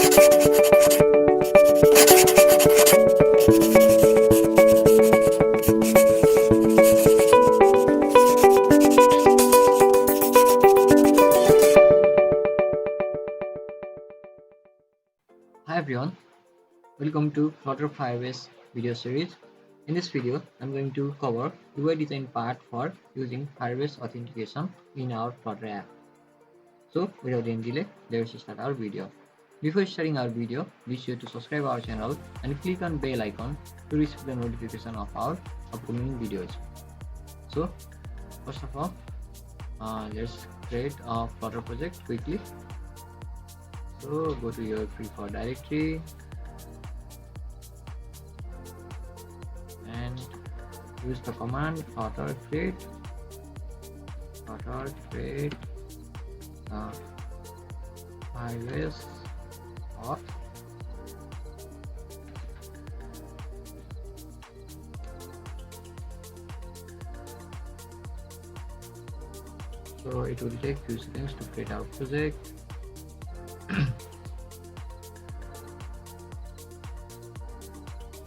Hi everyone, welcome to Flutter Firebase video series. In this video, I'm going to cover UI design part for using Firebase authentication in our Flutter app. So without any delay, let's start our video. Before starting our video, be sure to subscribe our channel and click on bell icon to receive the notification of our upcoming videos. So first of all, let's create a Flutter project quickly. So go to your preferred directory and use the command flutter create Firebase Auth. So it will take few seconds to create our project.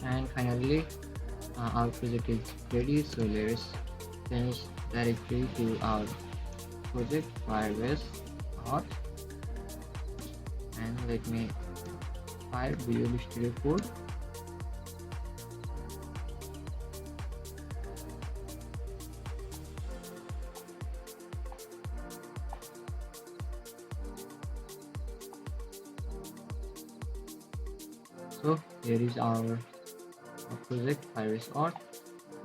And finally our project is ready, so let's change directly to our project Firebase Auth, and let me file Visual Studio Code. So here is our project Firebase Auth,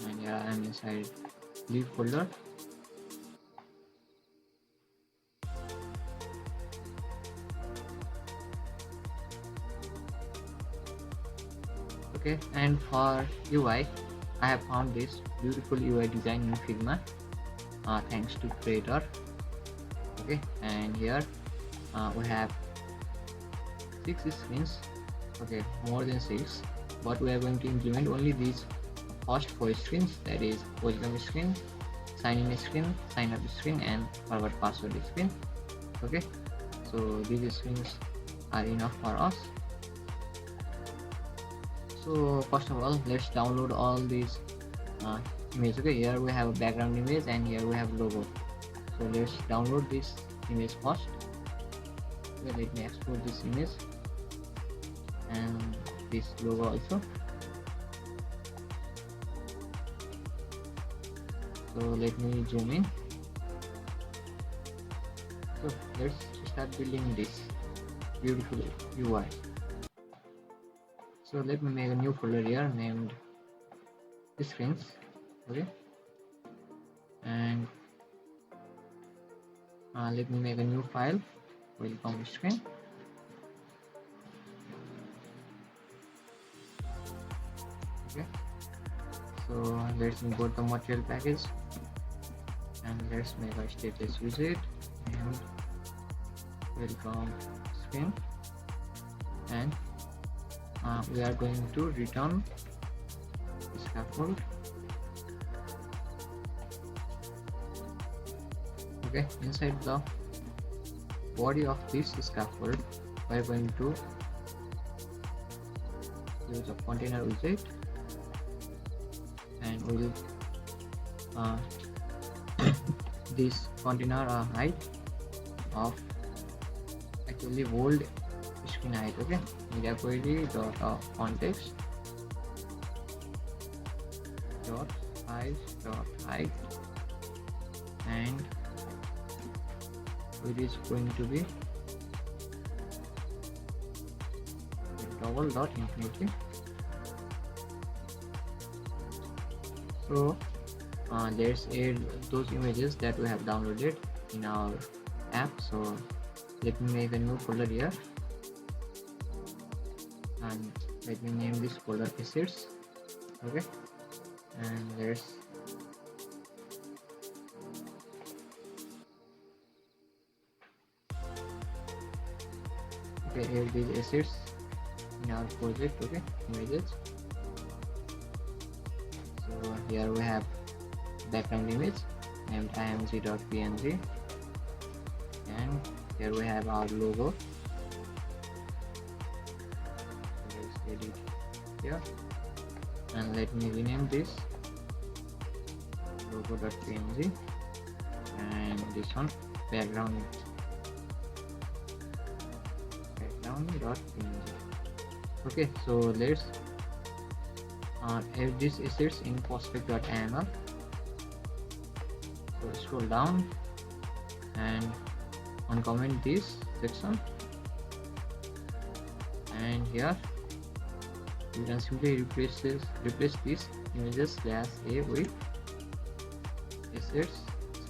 and here I am inside leave folder. Okay, and for UI, I have found this beautiful UI design in Figma thanks to creator. Okay, and here we have 6 screens. Okay, more than 6, but we are going to implement only these first 4 screens, that is welcome screen, sign in screen, sign up screen, and forward password screen. Okay, so these screens are enough for us. So first of all, let's download all these images. Okay, here we have a background image and here we have logo. So let's download this image first. Okay, let me export this image and this logo also. So let me zoom in. So let's start building this beautiful UI. So let me make a new folder here named screens. Okay, and let me make a new file, welcome screen. Okay, so let's import the material package and let's make a stateless widget and welcome screen, and we are going to return scaffold. Okay, inside the body of this scaffold we are going to use a container widget, and we will this container height of actually bold screen height. Okay, media query dot context dot size dot height, and it is going to be double dot infinity. So let's add those images that we have downloaded in our app. So let me make a new folder here and let me name this folder assets. Okay, and let's add these assets in our project. Okay, images. So here we have background image named img.png, and here we have our logo edit here, and let me rename this logo.png, and this one background.png. Okay, so let's add these assets in prospect.aml. So scroll down and uncomment this section, and here you can simply replace these images /a with assets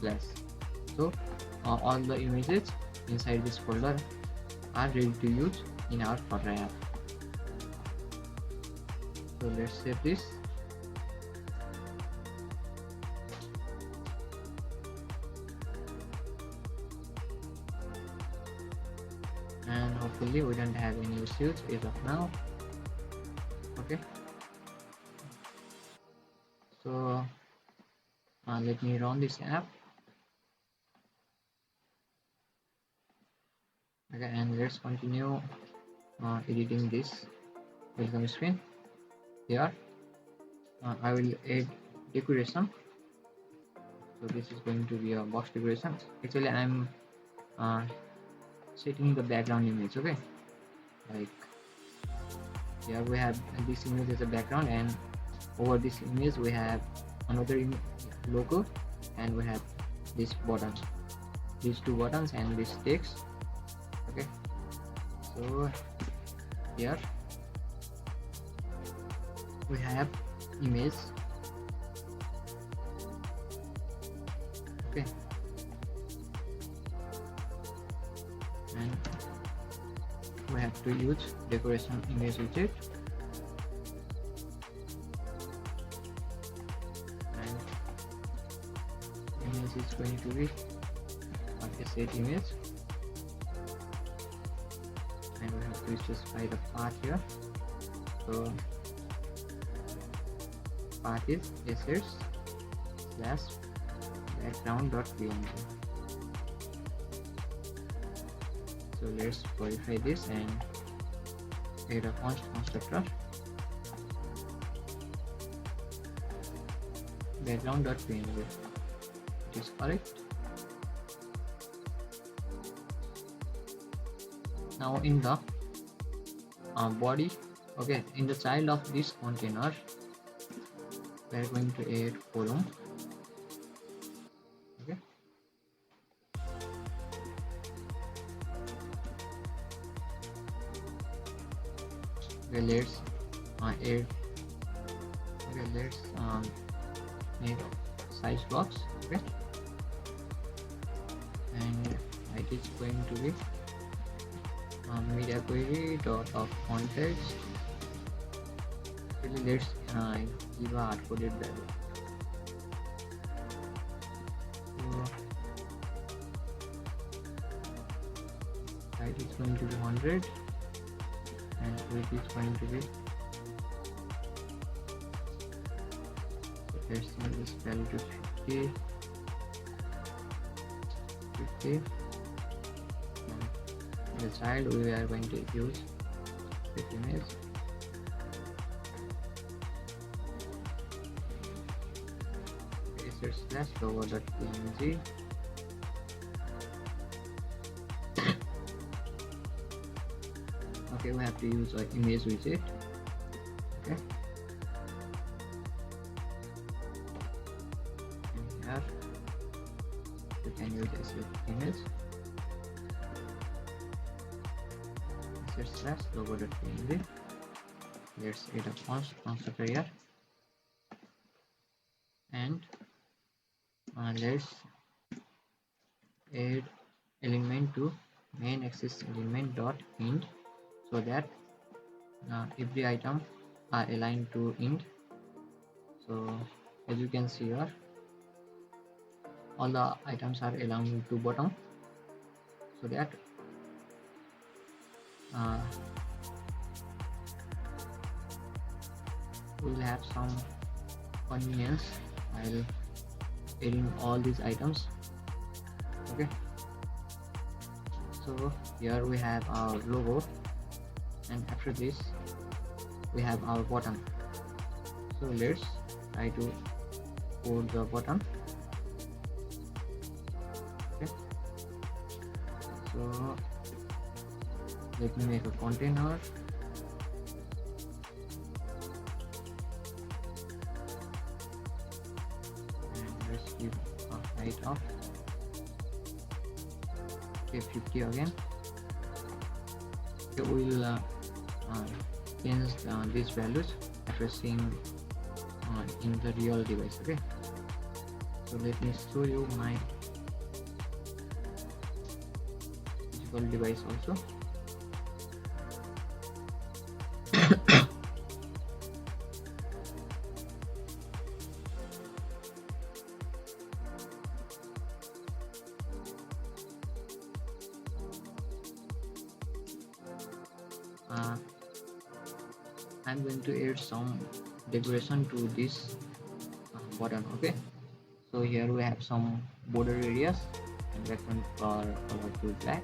/. So all the images inside this folder are ready to use in our Flutter app. So let's save this. And hopefully we don't have any issues as of now. Okay, so let me run this app. Okay, and let's continue editing this welcome screen. Here I will add decoration. So this is going to be a box decoration. Actually I'm setting the background image. Okay, like here we have this image as a background, and over this image we have another logo, and we have this button, these two buttons, and this text. Okay, so here we have image. Okay, and we have to use decoration image widget, and image is going to be an asset image, and we have to specify the path here. So path is assets /background.png. So let's modify this and add a constructor background.png. It is correct. Now in the body, okay, in the child of this container we are going to add column. Okay, let's add, let's make size box. Okay, and it is going to be media query dot of context. Really, let's give a hard-coded value. So height is going to be 100, and width is going to be, so let's change this value to 50. And the child we are going to use this image. /logo.png. Okay, we have to use an image widget. Okay, and here you can use this image /logo.png. Let's add a constructor here, and let's add element to main access element dot int, so that every item are aligned to int. So as you can see here, all the items are aligned to bottom, so that we'll have some convenience while adding all these items. Okay, so here we have our logo, and after this we have our button. So let's try to code the button. Okay, so let me make a container. And let's give a height of 50 again. Okay, we'll change these values addressing in the real device. Okay, so let me show you my physical device also. I'm going to add some decoration to this button. Okay, so here we have some border areas and background color to black.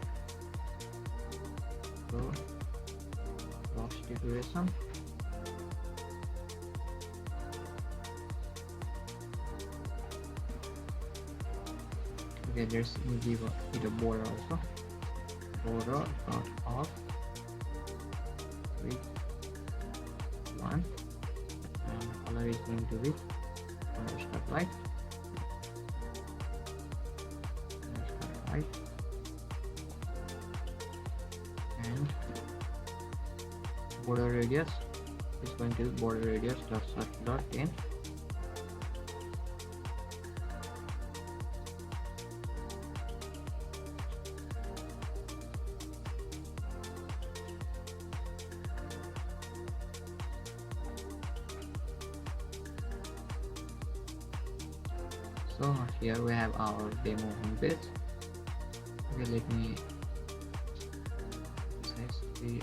So box decoration, okay, let's give it a border also. Border dot off with 1, and color is going to be white. And border radius is going to be border radius dot circular 10. So here we have our demo homepage. Okay, let me size the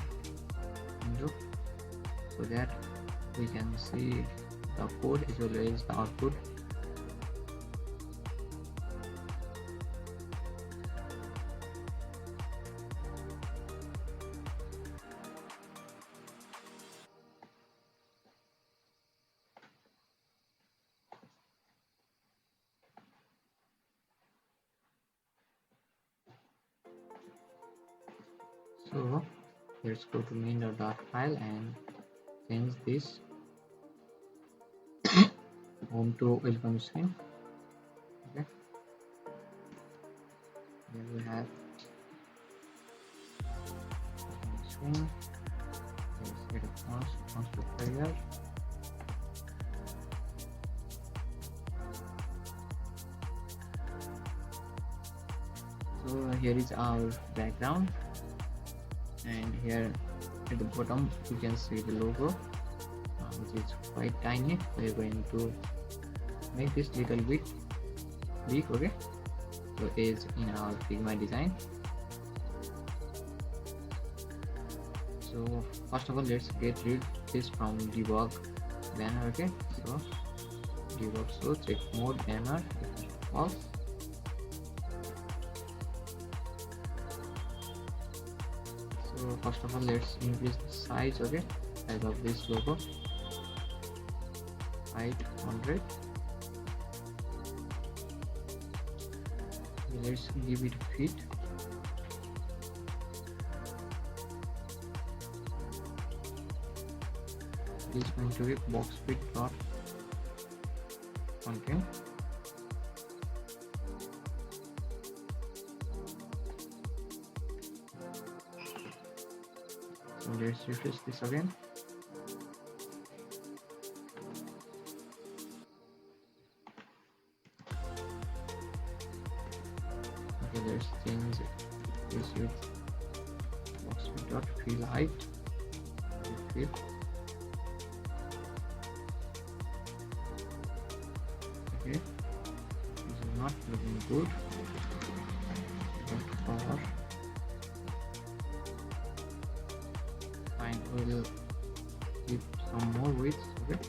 window so that we can see the code as well as the output. So let's go to main.file and change this home to welcome screen. Okay, here we have welcome screen. Let's get a constructor here. So here is our background, and here at the bottom you can see the logo, which is quite tiny. We're going to make this little bit big. Okay, so is in our Figma design. So first of all, let's get rid this from debug banner. Okay, so debug, so check mode banner false. So first of all, let's increase the size. Okay, size of this logo, height 100. Let's give it fit. This is going to be box fit dot content. So let's refresh this again. Okay, let's change this with box fit dot fill height. Fit. Okay, this is not looking good. Power. Fine, we'll give some more width. Okay.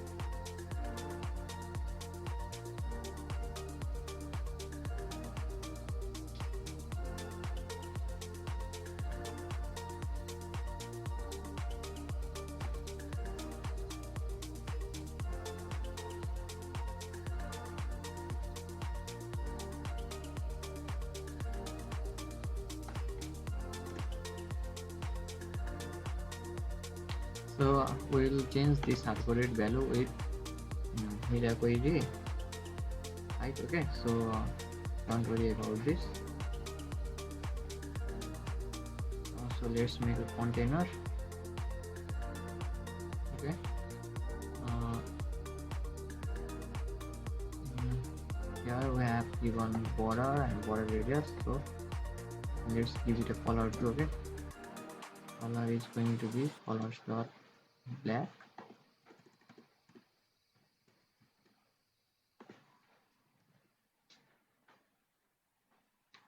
So we'll change this hard-coded value with media query height. Okay, so don't worry about this. So let's make a container. Okay, here we have given border and border radius, so let's give it a color too. Okay, color is going to be colors dot black.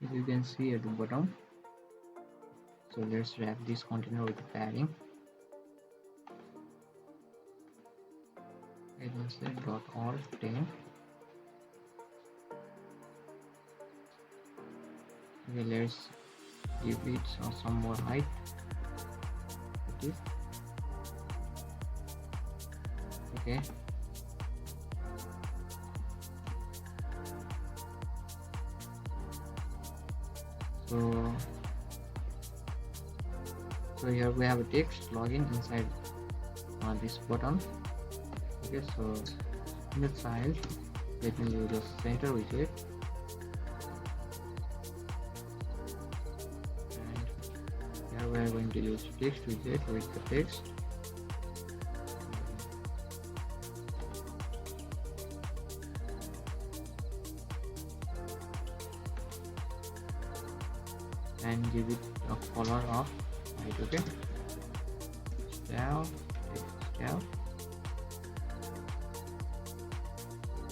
As you can see at the bottom, so let's wrap this container with padding. I can say dot all 10. Okay, let's give it some more height. Okay, so here we have a text login inside this button. Okay, so in the child, let me use the center widget, and here we are going to use text widget with the text. And give it a color of white. Okay, style, style.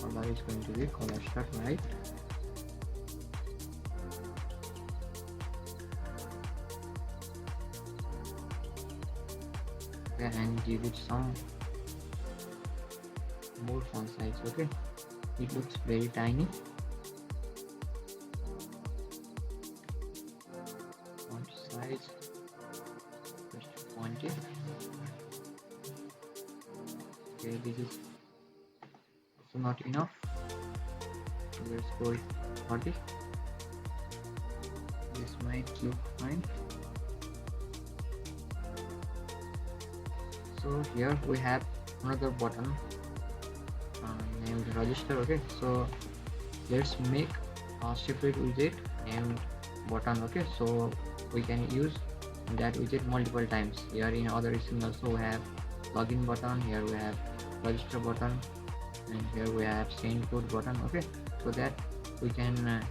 Color is going to be color start white. Okay, and give it some more font size. Okay, it looks very tiny. Font size just 20. Okay, this is also not enough, so let's go with 40. This might look fine. So here we have another button named register. Okay, so let's make a separate widget named button. Okay, so we can use that widget multiple times. Here in other screen also we have login button, here we have register button, and here we have send code button. Okay, so that we can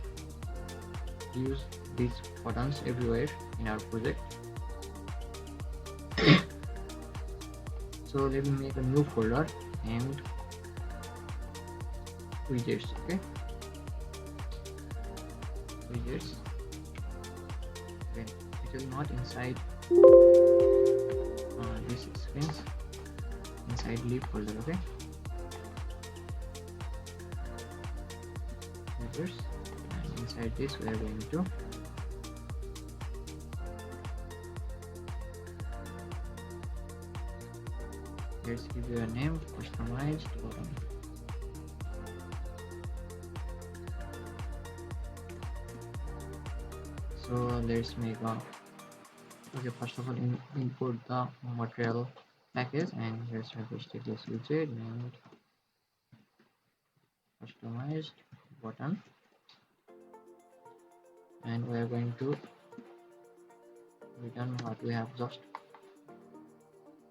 use these buttons everywhere in our project. So let me make a new folder named widgets. Okay, widgets. Then it is not inside this screens, inside leaf folder. Okay, widgets, and inside this we are going to let's give you a name, customized button. So let's make a okay, first of all import the material package, and here's a stateless widget named customized button, and we are going to return what we have just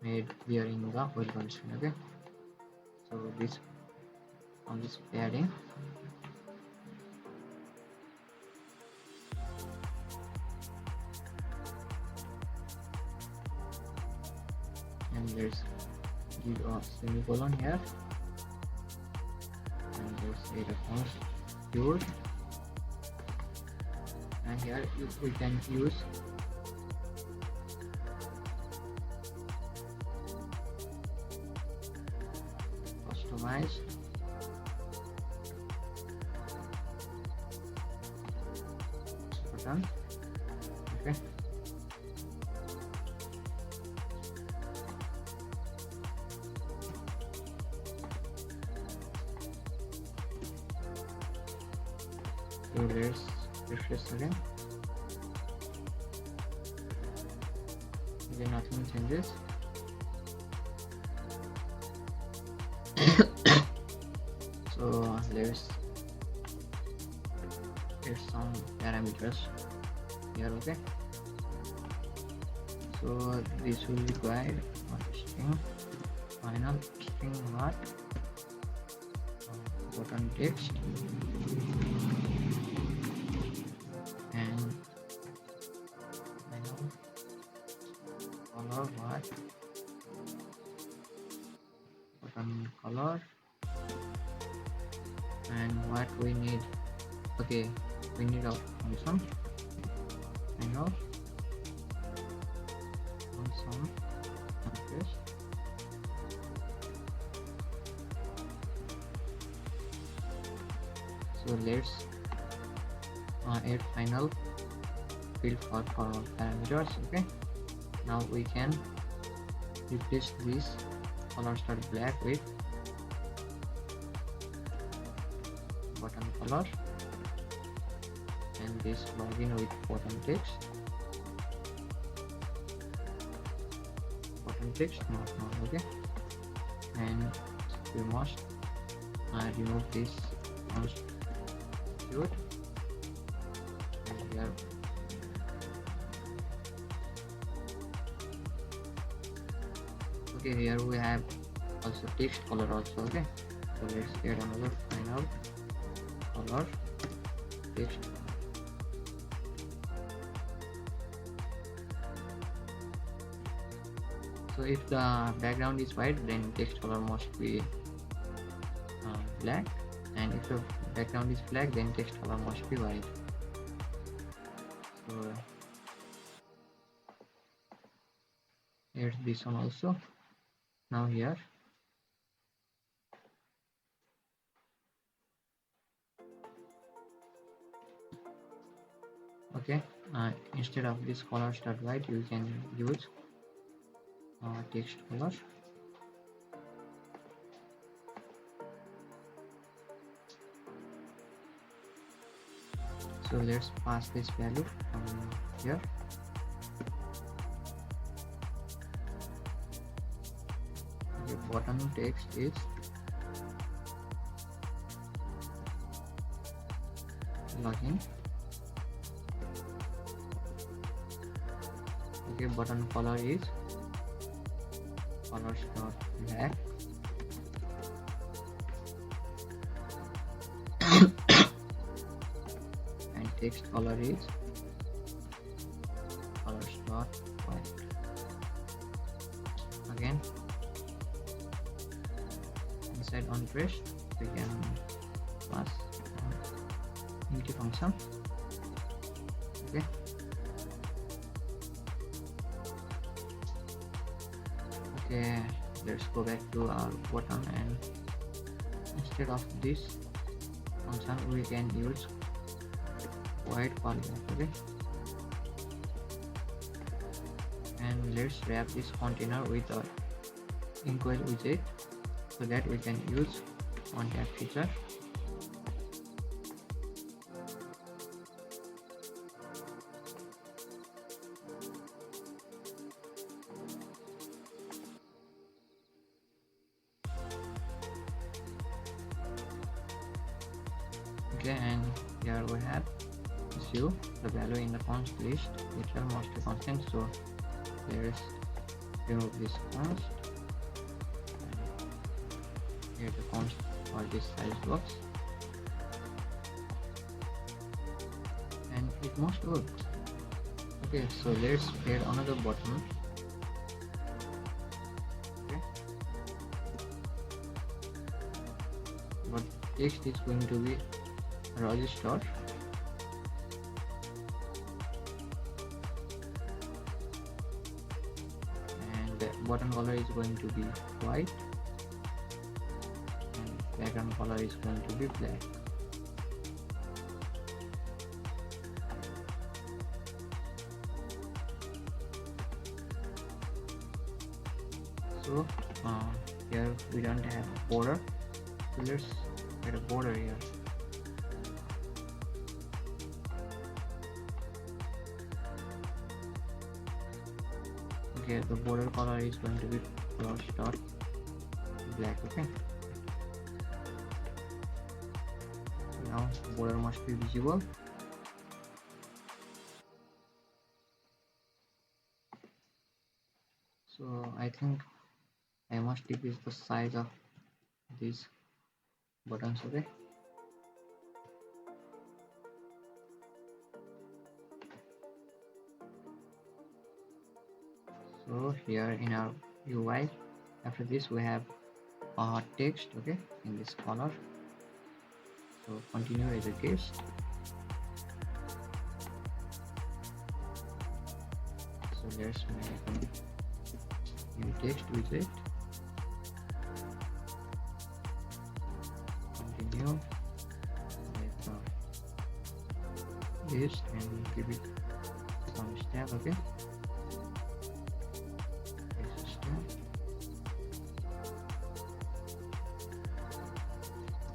made here in the welcome screen. Okay, so this on this padding, and let's give a semicolon here, and let's say the font keyword, and here we can use customized button. Okay, so let's refresh again. Okay, nothing changes. let's get some parameters here. Okay, so this will require string final string what button text and final color what button color and what we need. Okay, we need a function final function address. So let's add final field for parameters. Okay, now we can replace this color start black with button color and this login with button text not. Okay, and we must remove this constitute and here okay, here we have also text color also. Okay, so let's add another final color text. So if the background is white, then text color must be black, and if the background is black, then text color must be white. So here's this one also. Now here okay, instead of this color start white, you can use text color. So let's pass this value from here. The bottom text is login. Okay, button color is colors dot black. And text color is colors dot white. Again, inside on press we can pass empty function. Okay, okay, let's go back to our button, and instead of this function we can use white polygon. Okay, and let's wrap this container with a inkwell widget so that we can use contact feature. Okay, and here we have issue the value in the const list which must be constant. So let's remove this const. Here the const for this size box, and it must work. Okay, so let's add another button. Okay, but text is going to be registered. And the button color is going to be white, and background color is going to be black. So here we don't have border, so let's get a border here. Okay, the border color is going to be cross dot black. Okay, Now border must be visible. So I think I must decrease the size of these buttons. Okay, so here in our UI, after this we have text, okay, in this color. So continue as a guest. So let's make a new text widget. Continue with this and give it some step. Okay, this step.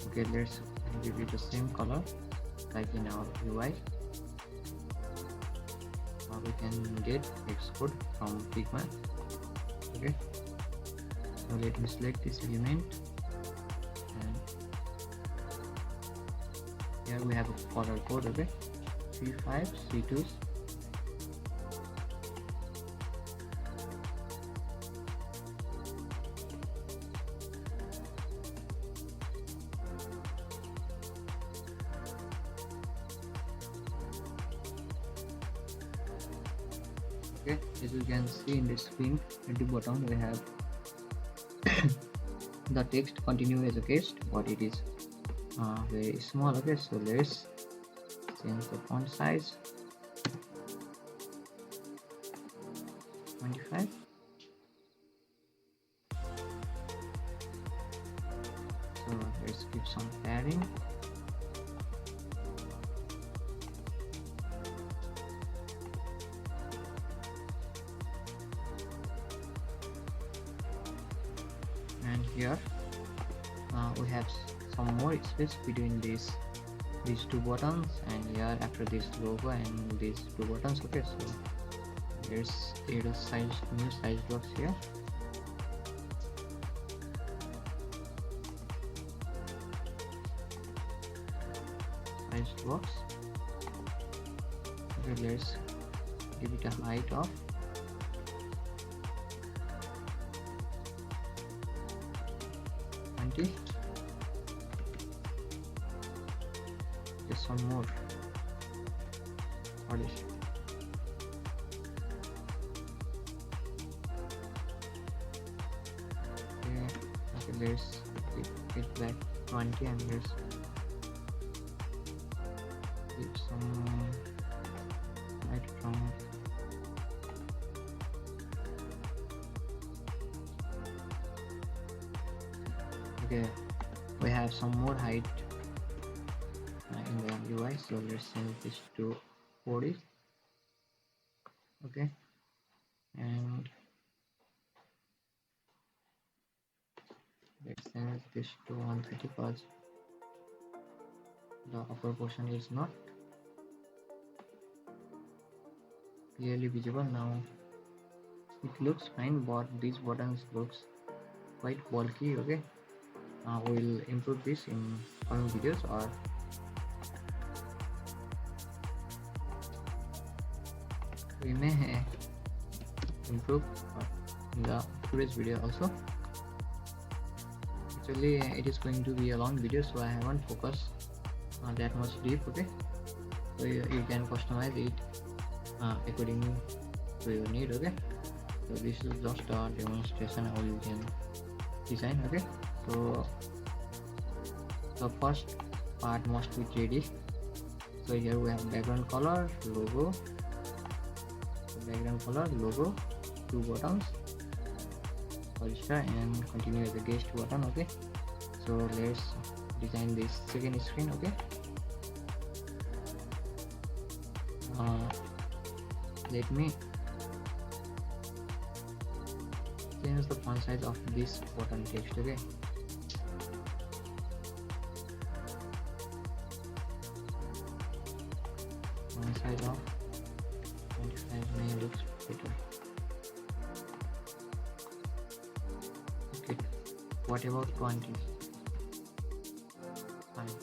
Okay, let's give it the same color like in our UI. Now we can get Xcode from Figma. Okay, so let me select this element, and here we have a color code. Okay, C5 C2s. Okay, as you can see in the screen at the bottom we have the text continue as a guest, but it is very small. Okay, so let's change the font size 25. So let's give some padding. And here we have some more space between these two buttons, and here after this logo and these two buttons. Okay, so let's add a new size blocks here. Size blocks. Okay, let's give it a height of 20. Just some more. What is it? Okay, let's keep it back 20, and let's keep some height from okay, we have some more height in the UI, so let's change this to 40. Okay, and let's change this to 130 because the upper portion is not clearly visible. Now it looks fine, but these buttons looks quite bulky. Okay, we'll improve this in coming videos, or we may improve in the previous video also. Actually it is going to be a long video, so I haven't focused that much deep. Okay, so you can customize it according to your need. Okay, so this is just a demonstration how you can design. Okay, so the first part must be 3D. So here we have background color, logo, background color, logo, two buttons, register and continue as a guest button. Okay, so let's design this second screen. Okay, let me change the font size of this button text. Okay, font size of 25 may looks better. Okay, what about 20? Fine.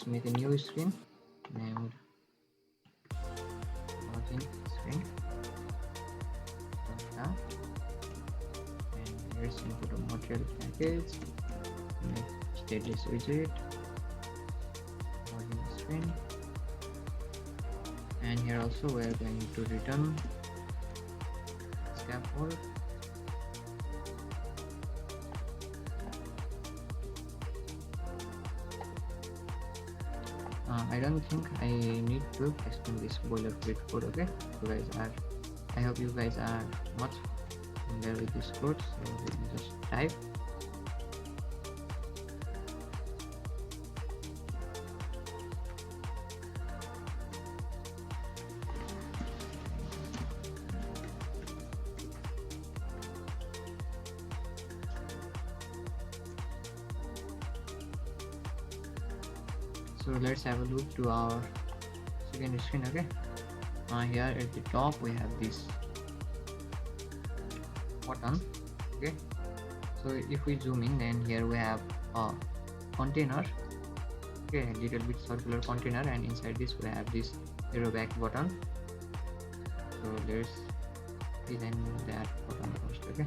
let's make a new screen named login screen. And here's input of material package, make stateless widget, login screen, and here also we are going to return scaffold. I don't think I need to explain this boilerplate code. Okay, so guys, I hope you guys are much familiar with this code, so let me just type. So let's have a look to our second screen. Okay, here at the top we have this button. Okay, so if we zoom in, then here we have a container. Okay, a little bit circular container, and inside this we have this arrow back button. So let's design that button first. Okay,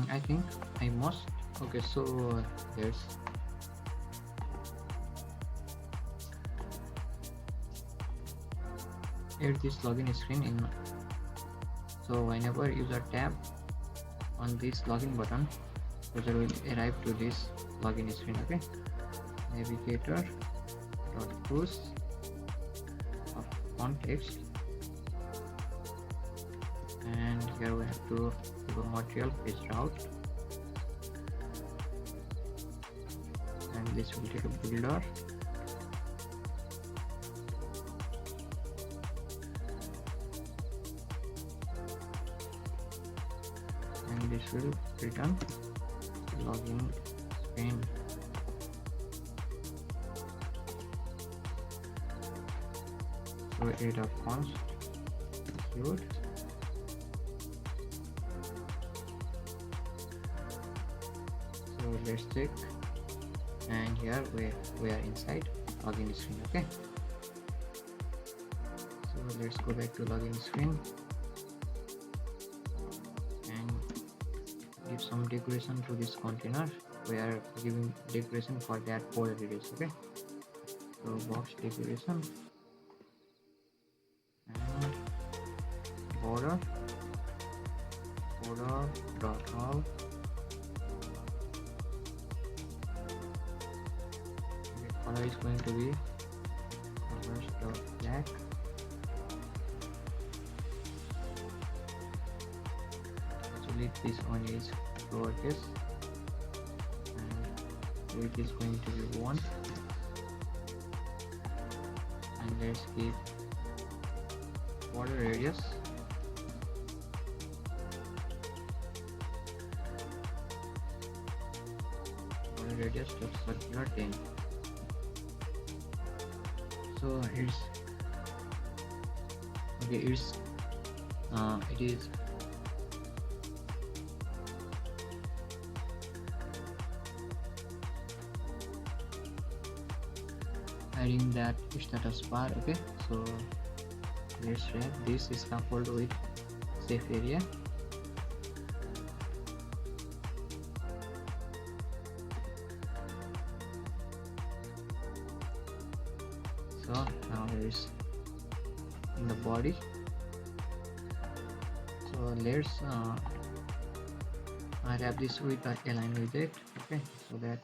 I think I must. Okay, so here's this login screen in. So whenever user tap on this login button, user will arrive to this login screen. Okay, navigator dot fruzz of context, and here we have to give a material page route, and this will take a builder. And this will return login screen. So a.const include. So let's check, and here we are inside login screen. Okay, so let's go back to login screen and give some decoration to this container. We are giving decoration for that border radius. Okay, so box decoration and border dot all. Color is going to be colors dot black. Actually this one is lowercase, and it is going to be 1, and let's give border radius of circular 10. So it is adding that status bar. Okay, so let's wrap this scaffold with safe area. So now there is in the body. So let's wrap this with the align widget. Okay, so that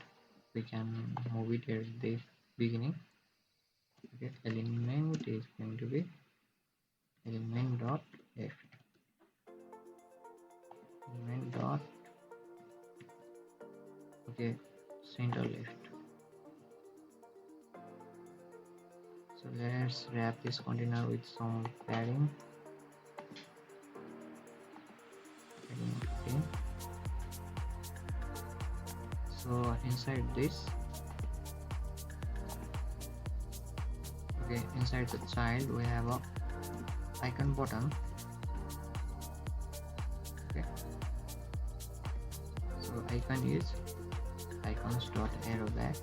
we can move it at the beginning. Okay, element is going to be element dot left, element dot center left. So let's wrap this container with some padding. 15. So inside this, okay, inside the child we have a icon button. Okay, so icon is icons dot arrow back.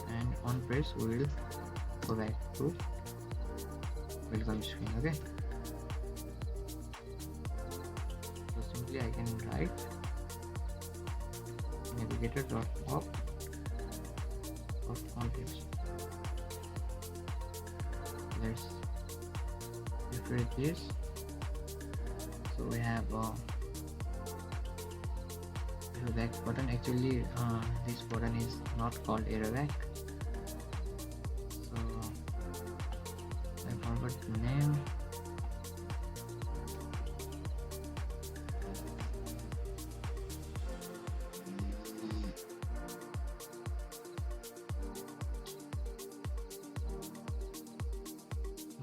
And on press we will go back to welcome screen. Okay, so simply I can write navigator dot pop of context. Let's refresh this. So we have arrow back button. Actually this button is not called arrow back, so I forgot the name.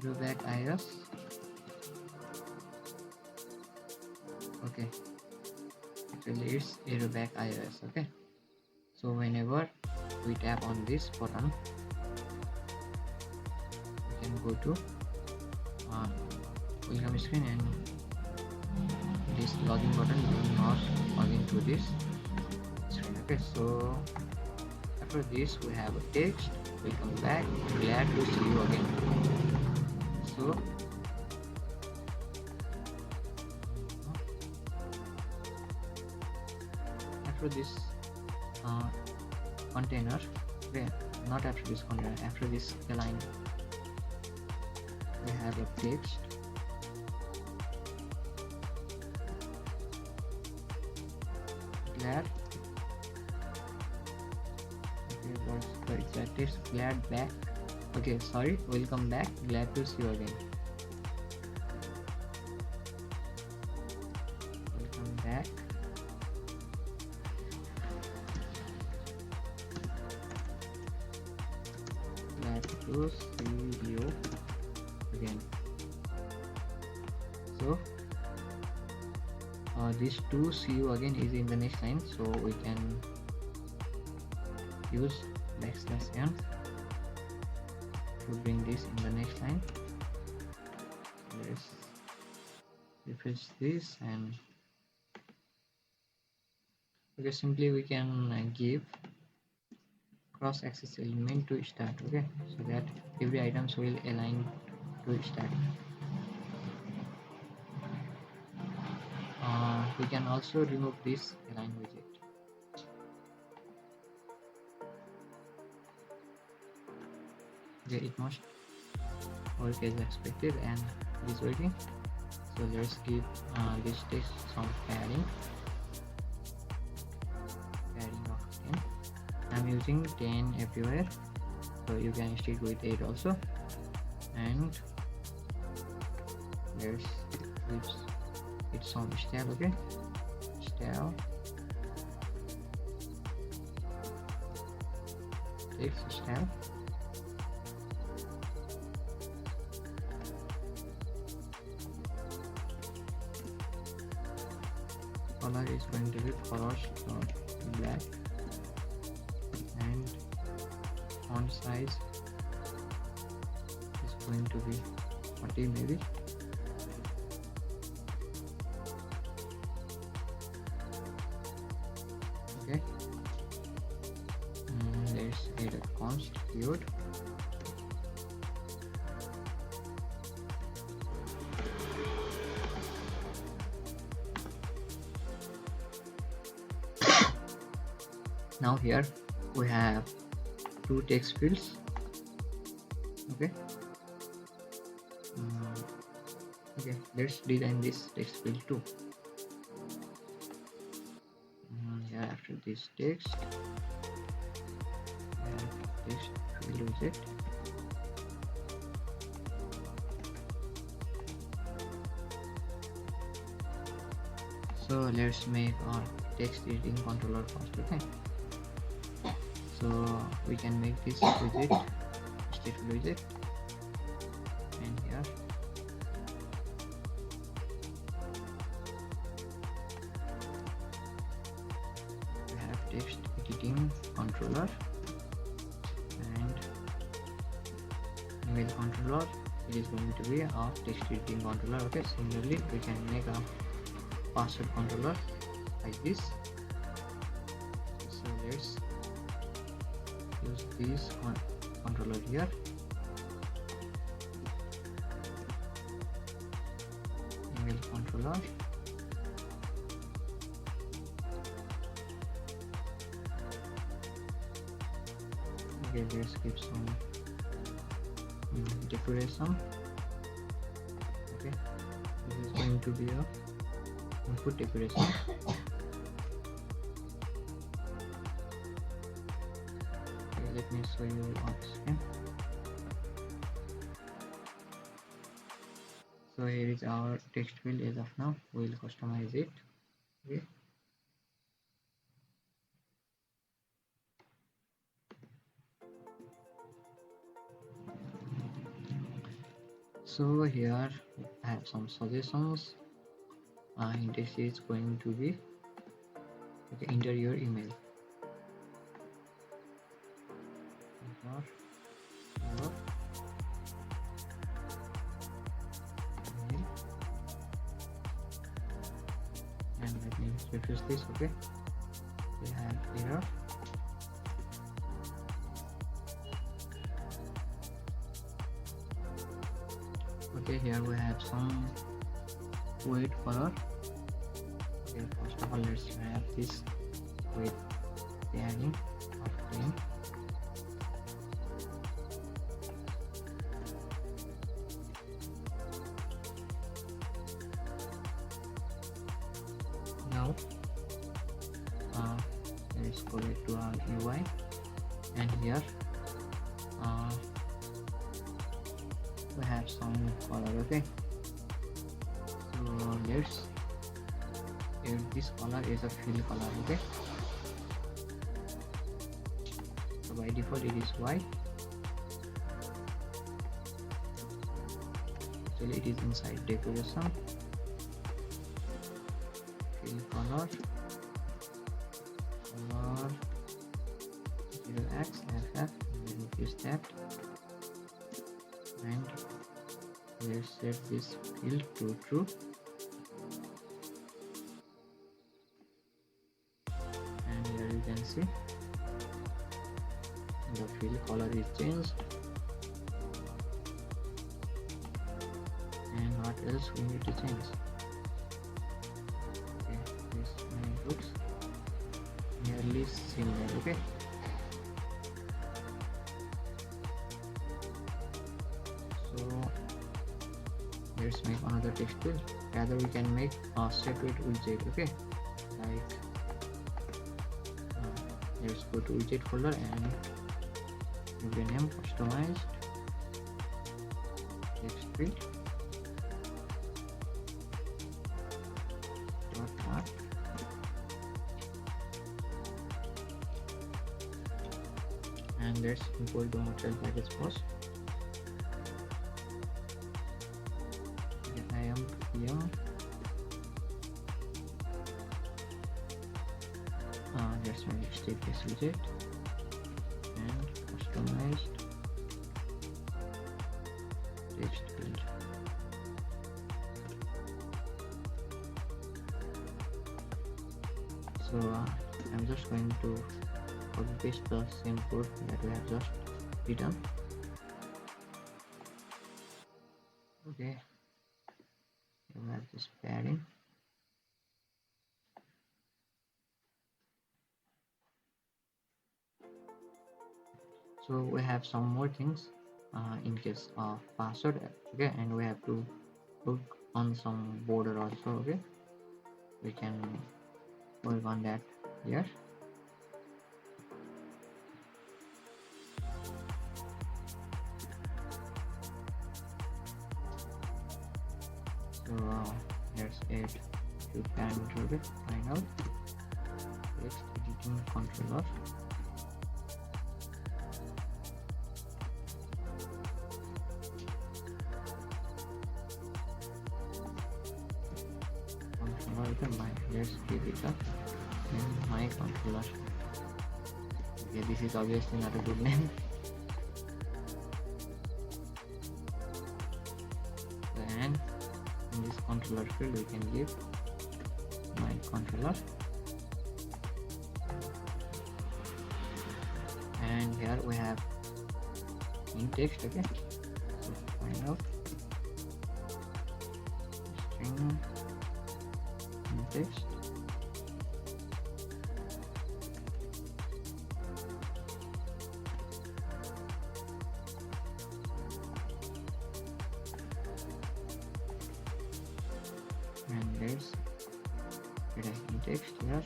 Arrow back iOS. Okay, actually it's arrow back iOS. Okay, so whenever we tap on this button, we can go to welcome screen, and this login button will not log into this screen. Okay, so after this we have a text, welcome back, glad to see you again. So after this container, okay, not after this container, after this line we have a text, glad, okay, what's the exact text? Glad back, okay, sorry, welcome back, glad to see you again. Welcome back, glad to see you again. So this to see you again is in the next line, so we can use \n to bring this in the next line. Let's refresh this, and okay, simply we can give cross access element to start. Okay, so that every items will align to start. We can also remove this align widget. Okay, it must work as expected, and it is working. So let's give this text some padding of 10. I'm using 10 everywhere, so you can stick with 8 also. And let's give it some style. Okay, style, text style, color is going to be forest black, and font size is going to be 40 maybe. Okay, let's add a const keyword. Now here we have two text fields. Okay, okay, let's design this text field too. Yeah, after this text field widget. So let's make our text editing controller first. Okay, So we can make this widget stateful widget, and here we have text editing controller and email controller. It is going to be a text editing controller. Okay, similarly we can make a password controller like this. So let's use this controller here. Email controller, okay, let's give some decoration. Okay, this is going to be a input decoration. Okay, let me show you on screen. So here is our text field as of now. We will customize it. Okay, so here I have some suggestions. Index is going to be, okay, enter your email. Your email. And let me refresh this. Okay, we have error. Okay, here we have some weight color. Okay, first of all let's have this with padding of 10. Now let's go back to our UI, and here we have some color. Okay, so let's add this color is a fill color. Okay, so by default it is white. Actually it is inside decoration. Fill color 0x ff, and use that, and let's set this field to true, and here you can see the field color is changed. And what else we need to change? Okay, this looks nearly similar. Okay, so let's make another text field. Rather we can make a separate widget. Okay, like let's go to widget folder and give a name customized text field .art, and let's import the material package first. I am here. Let's make stateless widget and customized text field. So I'm just going to copy paste the same code that we have just written. Okay, you have this padding. So we have some more things in case of password. Okay, and we have to put on some border also. Okay, we can work on that here. So let's add few parameters. Okay, right now text editing controller, okay, let's give it a my controller. Okay, this is obviously not a good name. And in this controller field we can give my controller, and here we have in text. Okay, so find out string in text, and let's get in text here.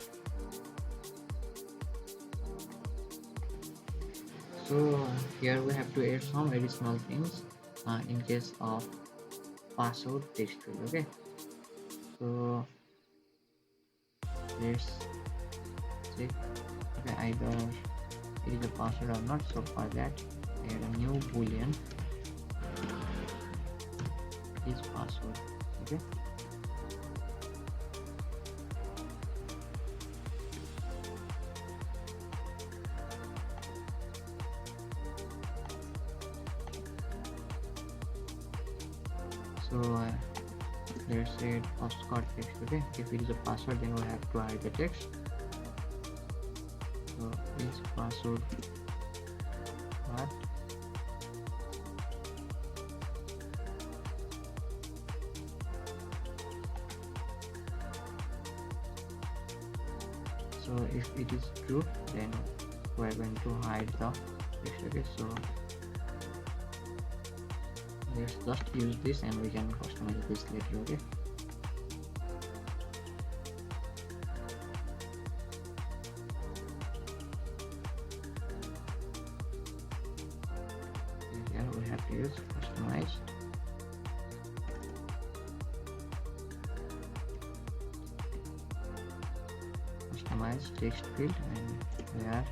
So here we have to add some additional things in case of password text field. Okay, so let's check, okay, either it is a password or not. So for that add a new boolean is password. Okay, so let's say postcard text. Okay, if it is a password then we have to hide the text. So is password what, so if it is true then we are going to hide the text. Okay, so let's just use this and we can customize this later. Okay, and here we have to use customize. Customize text field, and where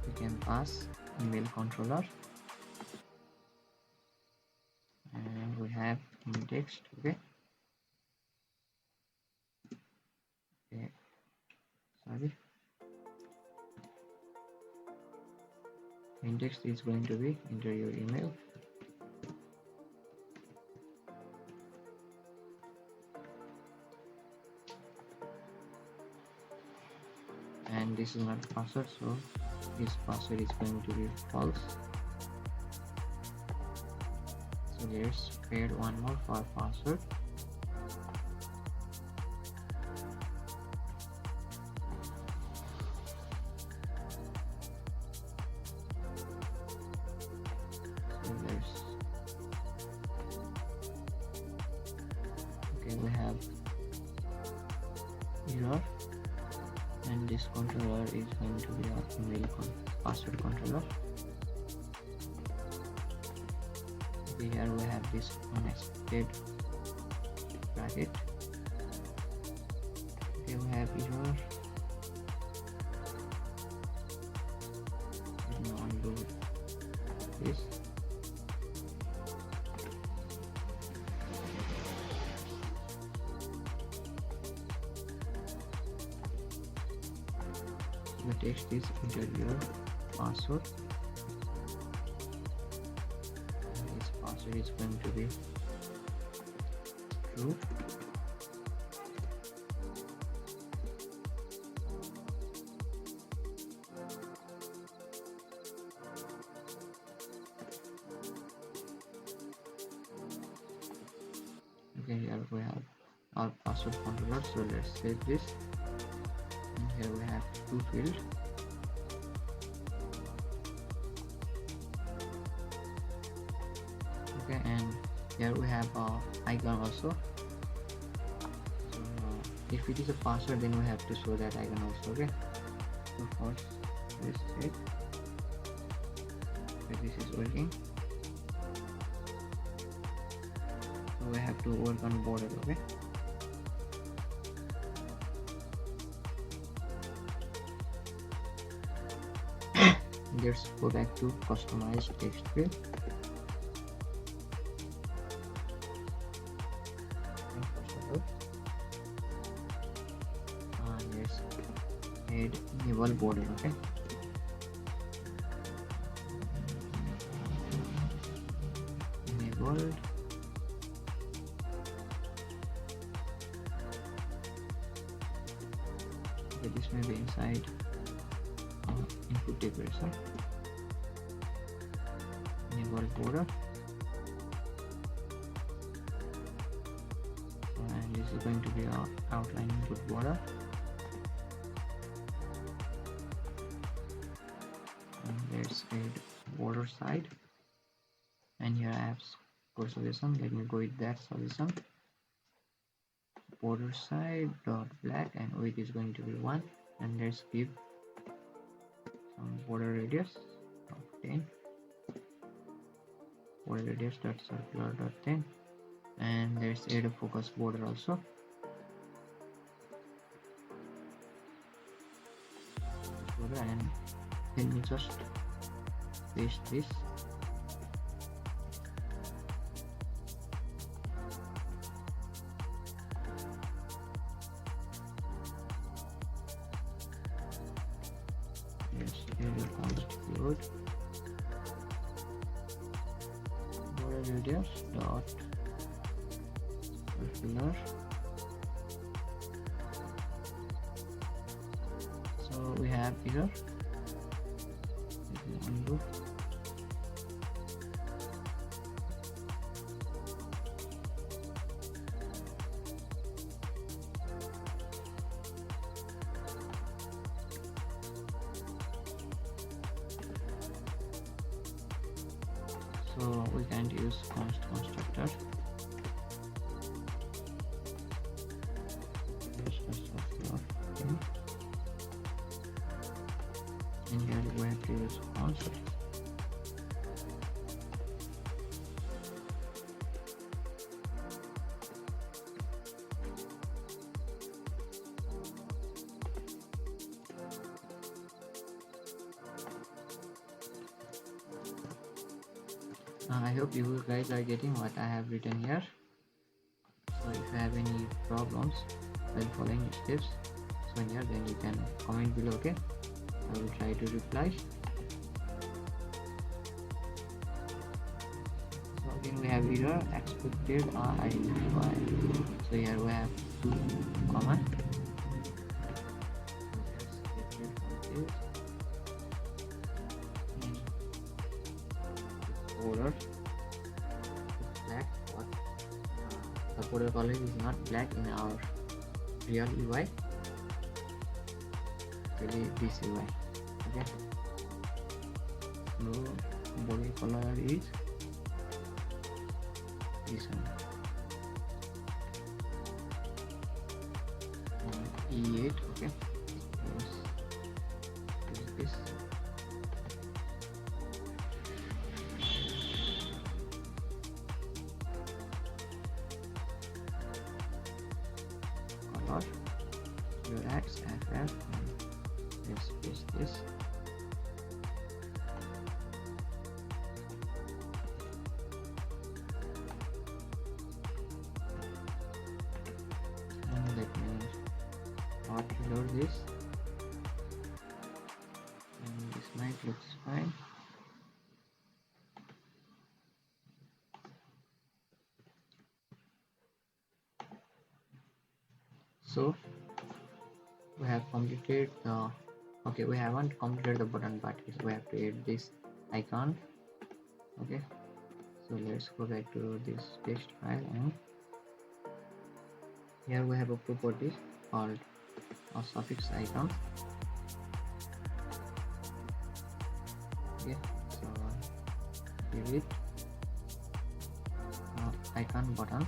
we can pass email controller, and we have in text. Okay, sorry, in text is going to be enter your email, and this is not a password, so this password is going to be false. So let's create one more for password. So let's, okay, we have error, and this controller is going to be our email password controller. Okay, here we have this unexpected bracket. Okay, we have error. Let me undo this. The text is enter your password, and this password is going to be true. Okay, here we have our password controller, so let's save this. And here we have two fields. Okay, and here we have icon also. So if it is a password then we have to show that icon also. Okay, so first let's check if this is working. So we have to work on border. Okay, let's go back to customize text field. And first of all, add enable border. Okay, enabled. Okay, this may be inside input decoration. Enable border, and this is going to be our outline input border. And let's add border side, and here I have code solution. Let me go with that solution. Border side dot black, and width is going to be 1, and let's give some border radius of 10. Border radius dot circular dot 10, and let's add a focus border also. Border, and then we just paste this. Let's add a const float. Border radius dot circular. So we have error. Let me undo. So we can't use const constructor. And here we have to use const. I hope you guys are getting what I have written here. So if you have any problems while following steps, so here, then you can comment below. Okay, I will try to reply. So again we have error expected identify. So here we have two comma. Border black, but the border color is not black in our real UI. Really this UI. Okay, so border color is this one. E8. Okay, use this. Color your X FF, and let's paste this. And let me hot reload this, and this might looks fine. So we have completed the okay, we haven't completed the button part. We have to add this icon. Okay, so let's go back to this text file, and here we have a property called a suffix icon. Okay, so give it icon button.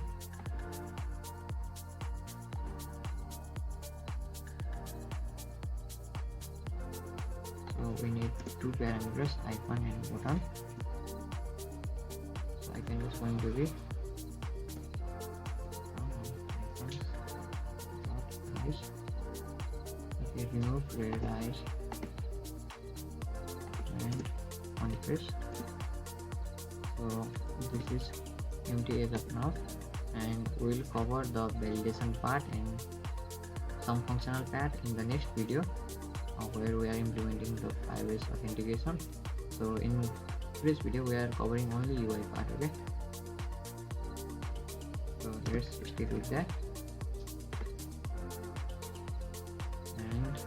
So we need two parameters, icon and button. So icon is going to be okay, remove red eyes and unpress. So this is empty as of now, and we will cover the validation part and some functional part in the next video. where we are implementing the Firebase authentication. So in this video we are covering only UI part. Okay, so let's stick with that. And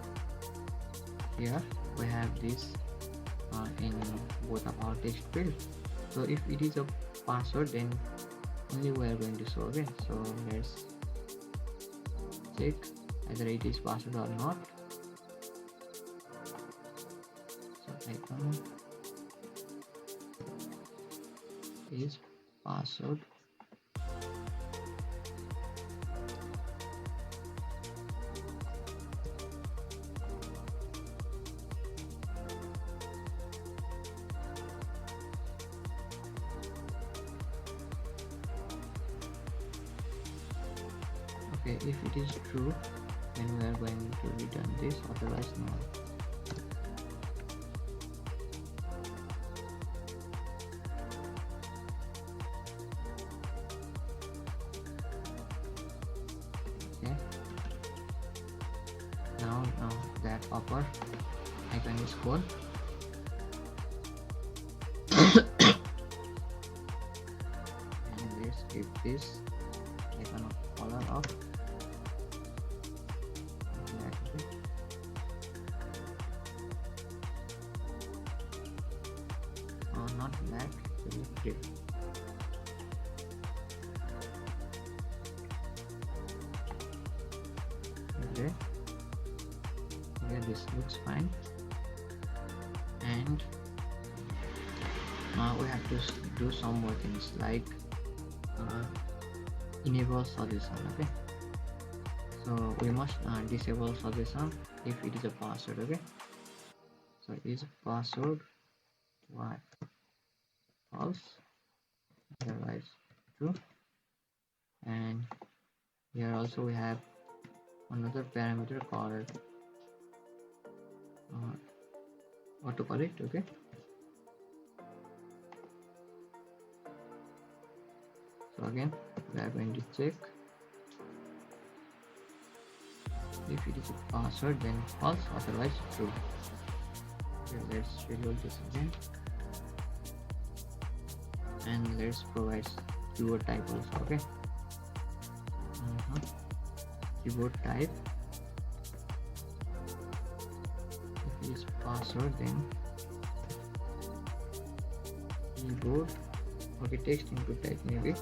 here we have this in both of our text field. So if it is a password, then only we are going to show. Okay, so let's check whether it is password or not. So icon is password. Okay, if it is true, then we are going to return this, otherwise no. Okay, now that upper icon is full. And let's keep this icon of color off. Not black, actually gray. Okay, yeah, this looks fine. And now we have to do some more things like enable suggestion. Okay, so we must disable suggestion if it is a password. Okay, so is password why false, otherwise true. And here also we have another parameter called autocorrect. Okay, so again we are going to check if it is a password, then false, otherwise true. Okay, let's reload this again, and let's provide keyword type also. Okay, keyword type, if it is password, then keyboard. Okay, text input type maybe.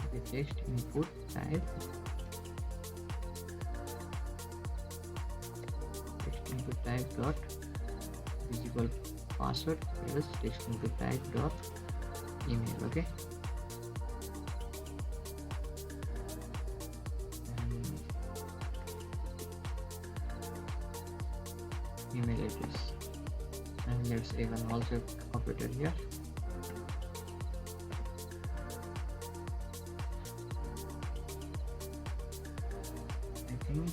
Okay, text input type, text input type dot visible password plus text input type dot email. Okay, and email address, and let's even also operator here. I think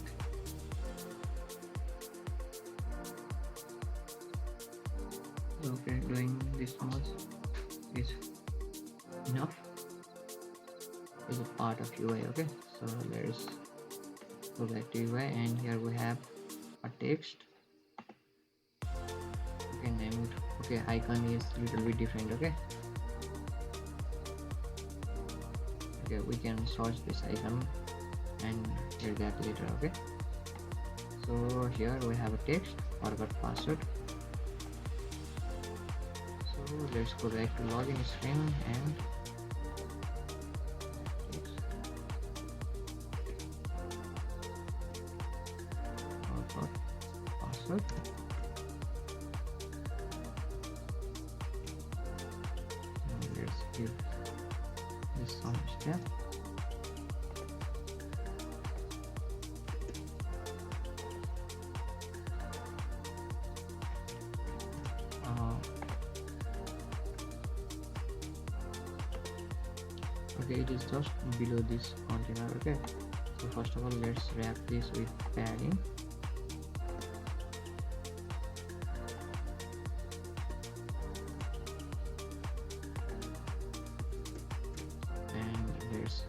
okay, doing this much is enough. Is a part of UI. Okay, so let's go back to UI, and here we have a text. Okay, named. Okay, icon is little bit different. Okay, okay, we can search this icon and get that later. Okay, so here we have a text, forgot password. So let's go back to login screen and forgot password. And let's give this some step. Okay, it is just below this container. Okay, so first of all let's wrap this with padding. And let's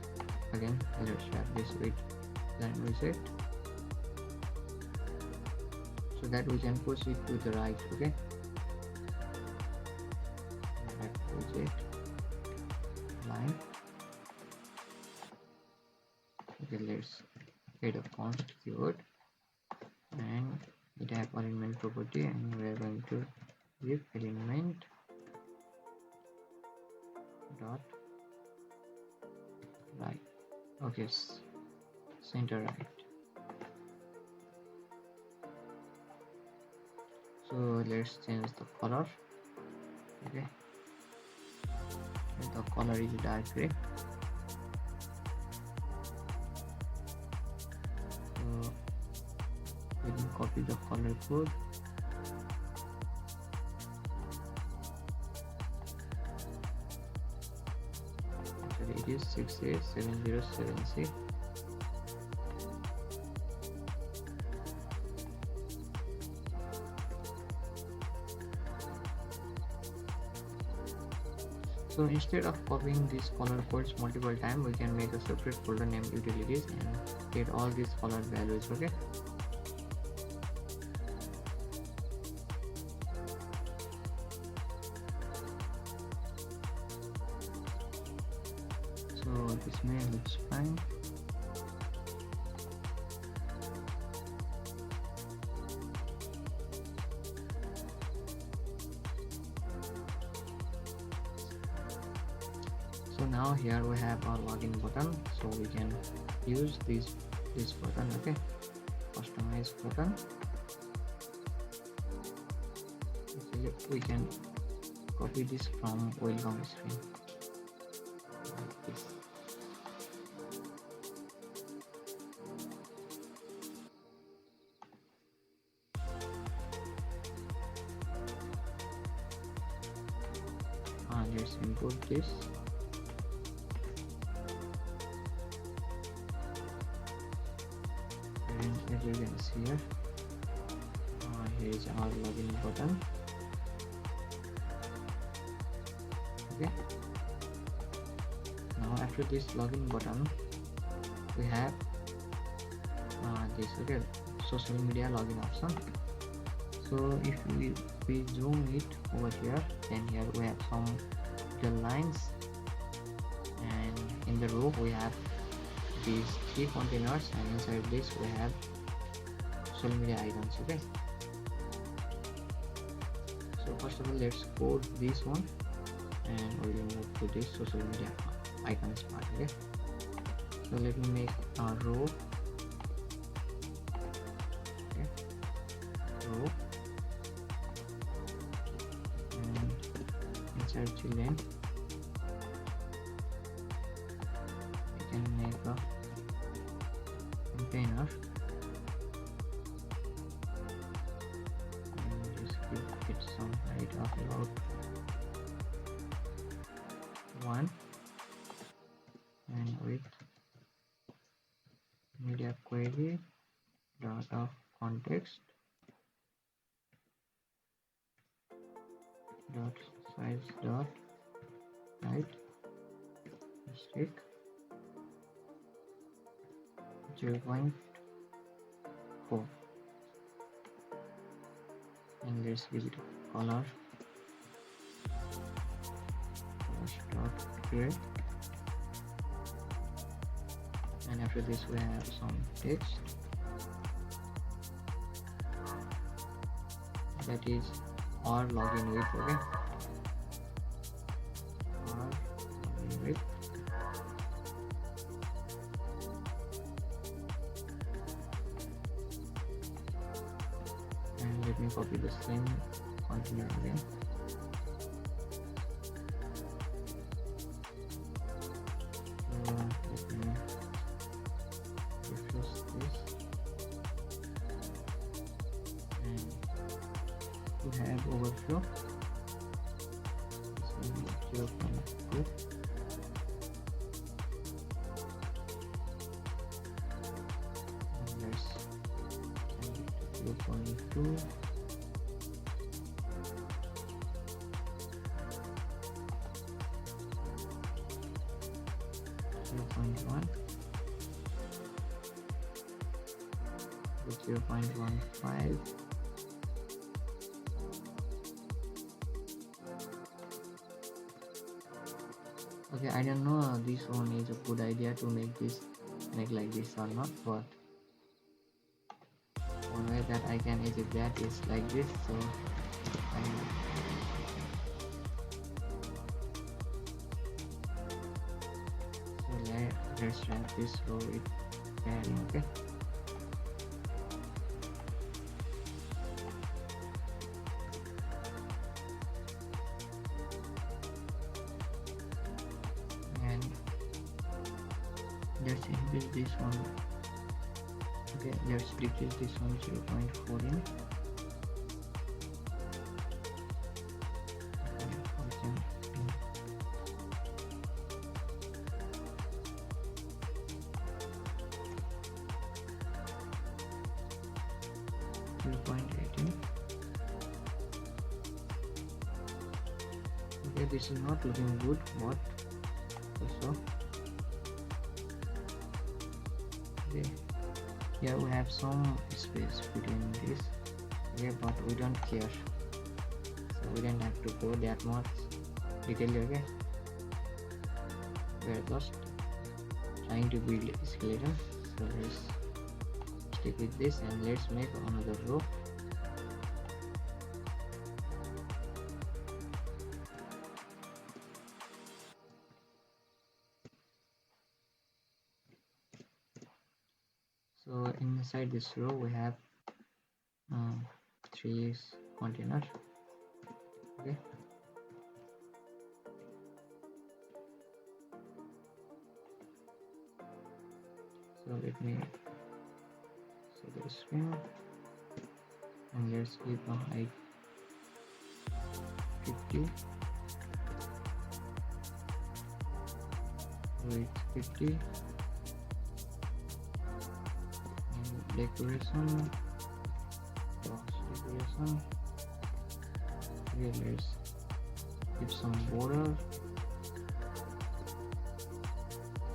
again let's wrap this with line reset so that we can push it to the right. Okay, line reset line. Okay, let's get a const keyword and it have alignment property, and we are going to give alignment dot right. Okay, center right. So let's change the color. Okay, and the color is dark gray. So we can copy the color code. Actually it is 687076. So instead of copying these color codes multiple times, we can make a separate folder named utilities and get all these color values. Okay, so this mail looks fine. So now here we have our login button, so we can use this button. Okay, customize button. Actually, we can copy this from welcome screen like this. Let's import this. As you can see here, here is our login button. Okay, now after this login button we have this. Okay, social media login option. So if we zoom it over here, then here we have some little lines, and in the row we have these 3 containers, and inside this we have social media icons. Okay, so first of all let's code this one and we will move to this social media icons part. Okay, so let me make a row. Okay, row, and inside children we can make a container and just give it some height of about 1 and with media query dot of context dot size dot height stick 0.4, and let's give it a color dot gray, and after this we have some text that is or login with. Okay, or login with, and let me copy the same container again. Let me refresh this, and we have overflow. This will be 0.2, and let's change it to 0.2. .1 0.15. Okay, I don't know this one is a good idea to make like this or not, but one way that I can achieve that is like this. So let's wrap this row with padding. Okay, and let's increase this one. Okay, let's decrease this one 0.14. Okay, this is not looking good, but also okay, here we have some space between this. Okay, but we don't care, so we don't have to go that much detail. Okay, we are just trying to build a skeleton, so let's stick with this and let's make another row. So inside this row we have 3 containers. Okay, so let me set the screen and let's give a height 50, width 50, and decoration, cross decoration. Okay, let's give some border.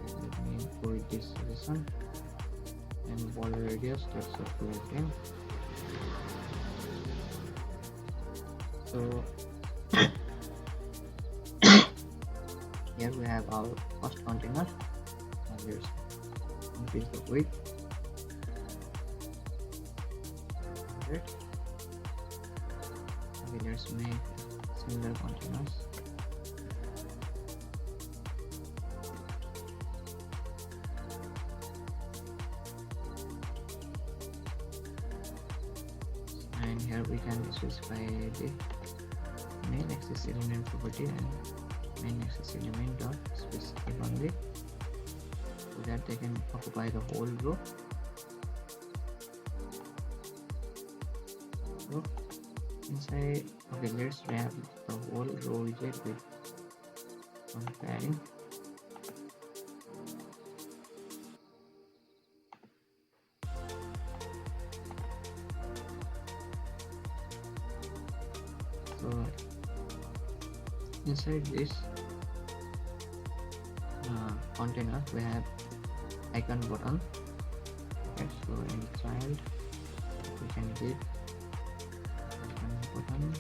Okay, let me go with this selection and border radius, that's a 2 So here we have our first container. Now let's increase the width. Okay, let's make similar containers. And here we can specify the main access element property and main access element dot specific only, so that they can occupy the whole row. So inside, okay, let's wrap the whole row widget with some padding. So inside this container we have icon button. Okay, so in child we can give icon button.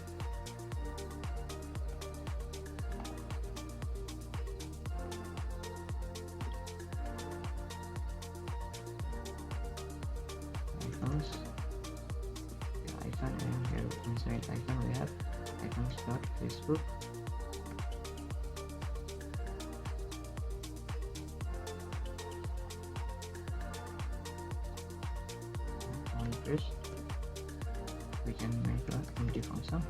Icons, the icon, and here inside icon we have icons.facebook. On this we can make an empty function.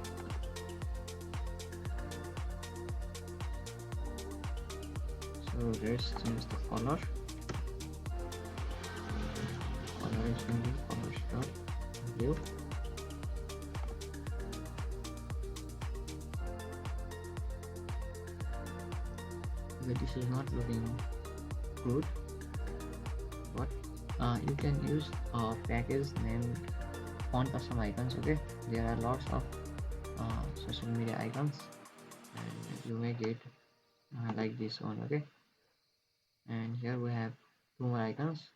So let's change the color. Color is going to be colors.blue. Okay, this is not looking good, but you can use a package named font custom icons. Okay, there are lots of social media icons, and you make it like this one. Okay, and here we have 2 more icons.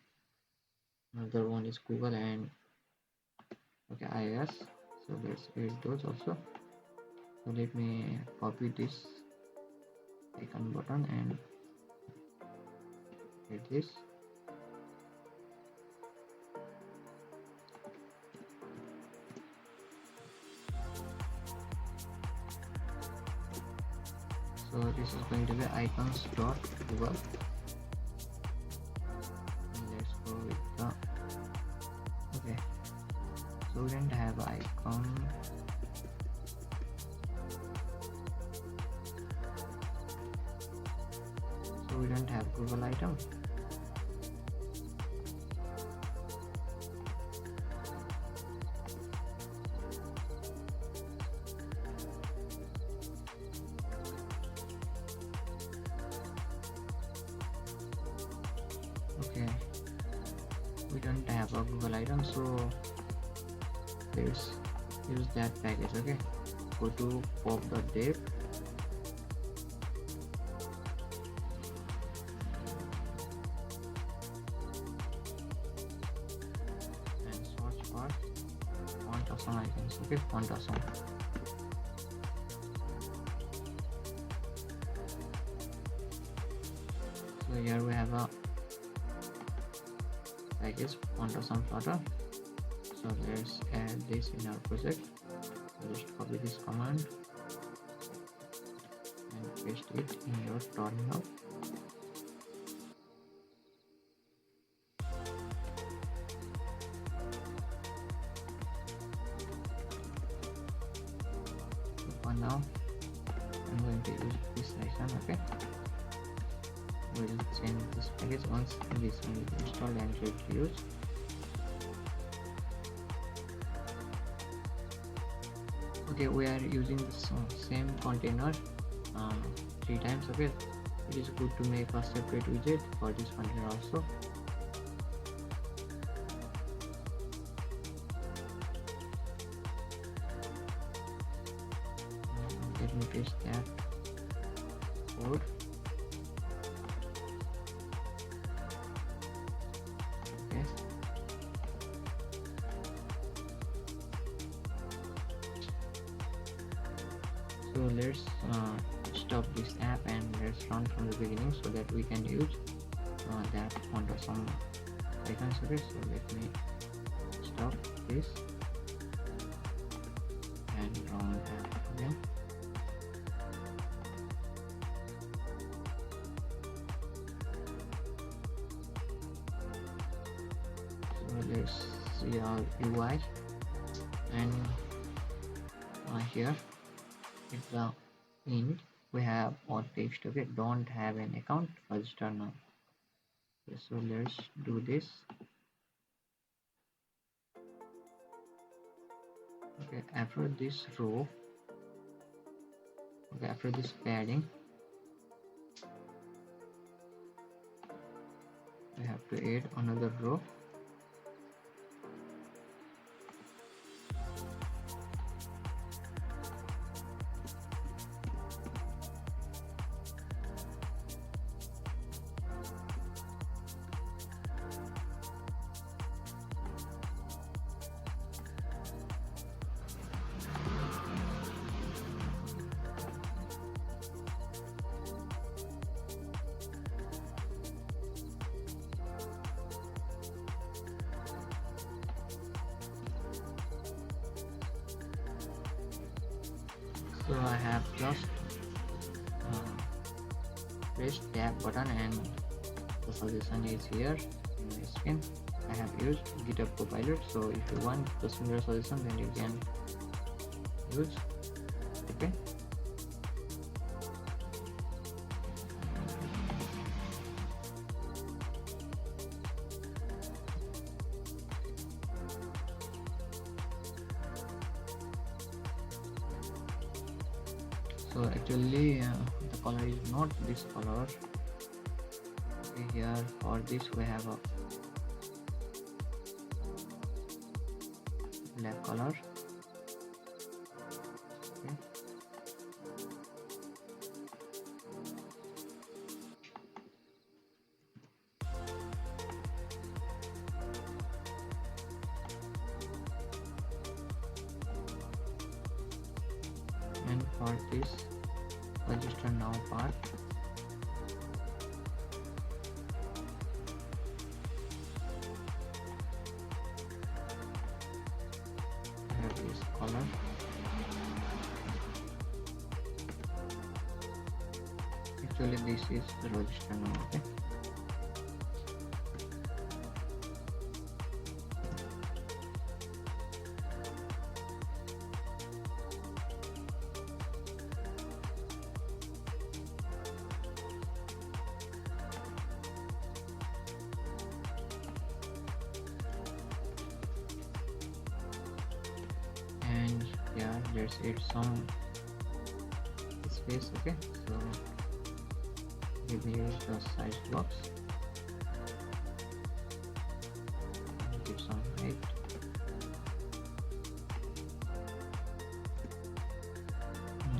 Another one is Google and Okay, iOS. So let's add those also. So let me copy this icon button and add this. So this is going to be icons.google. Let's go with the okay. So we don't have icon. So we don't have Google item. Okay, we don't have a Google item, so let's use that package. Okay, go to pop.dev. and search for font awesome icons. Okay, font awesome. So here we have a package font awesome Flutter. So let's add this in our project. So just copy this command and paste it in your terminal. So for now I'm going to use this icon. Okay, we'll change this package once this one is installed and ready to use. Okay, we are using this same container 3 times. Okay, it is good to make a separate widget for this container also. Let me paste that code. Okay, so let's stop this app and let's run from the beginning so that we can use that font awesome icons. Okay, so let me stop this and run that again. So let's see our UI, and here is the int. We have all text. Okay, don't have an account, register now. Okay, so let's do this. Okay, after this row, okay, after this padding, we have to add another row. So I have just pressed tab button and the solution is here in my screen. I have used GitHub Copilot, so if you want the similar solution then you can use. Okay, so actually the color is not this color. Okay, here for this we have a black color. Okay. for this register now part. Here is color. Actually this is the register now. Okay, and yeah, let's add some space. Okay, so we will use the size blocks, give some height,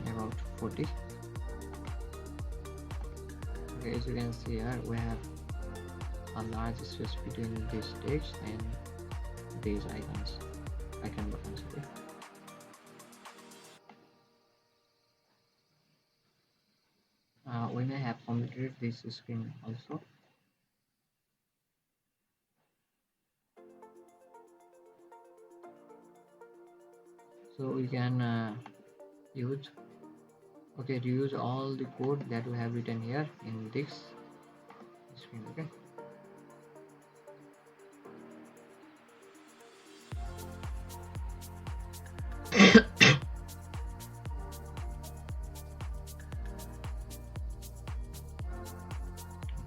about 40. Okay, as you can see here, we have a large space between this text and these icon buttons. Okay, we may have completed this screen also. So we can reuse all the code that we have written here in this screen. Okay,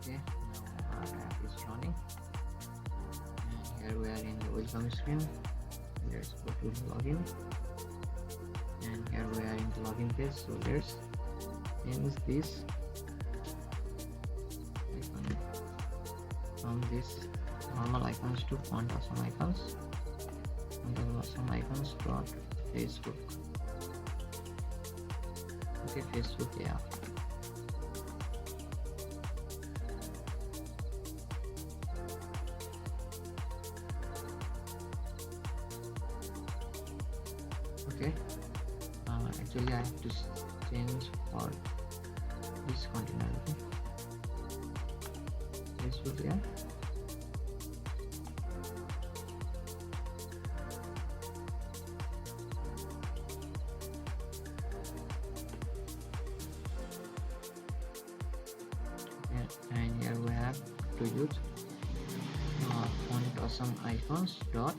okay, now our app is running, and here we are in the welcome screen. Let's go to login, and here we are in the login page. So let's change this icon from this normal icons to font awesome icons, and then awesome icons dot Facebook. Okay, Facebook, yeah. Okay, actually I have to change for this container. Okay, Facebook, yeah. And here we have to use font awesome icons dot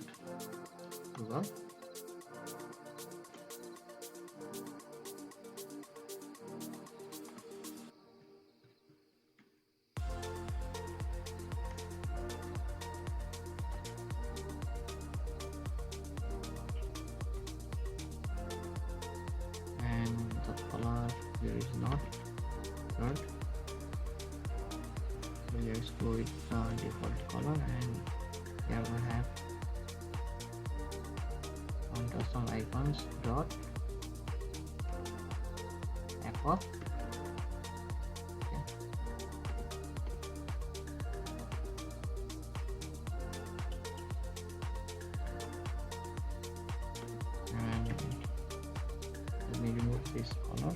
Google. And the color here is not red. So let's go with the default color, and here we have font awesome icons dot apple. Okay. And let me remove this color,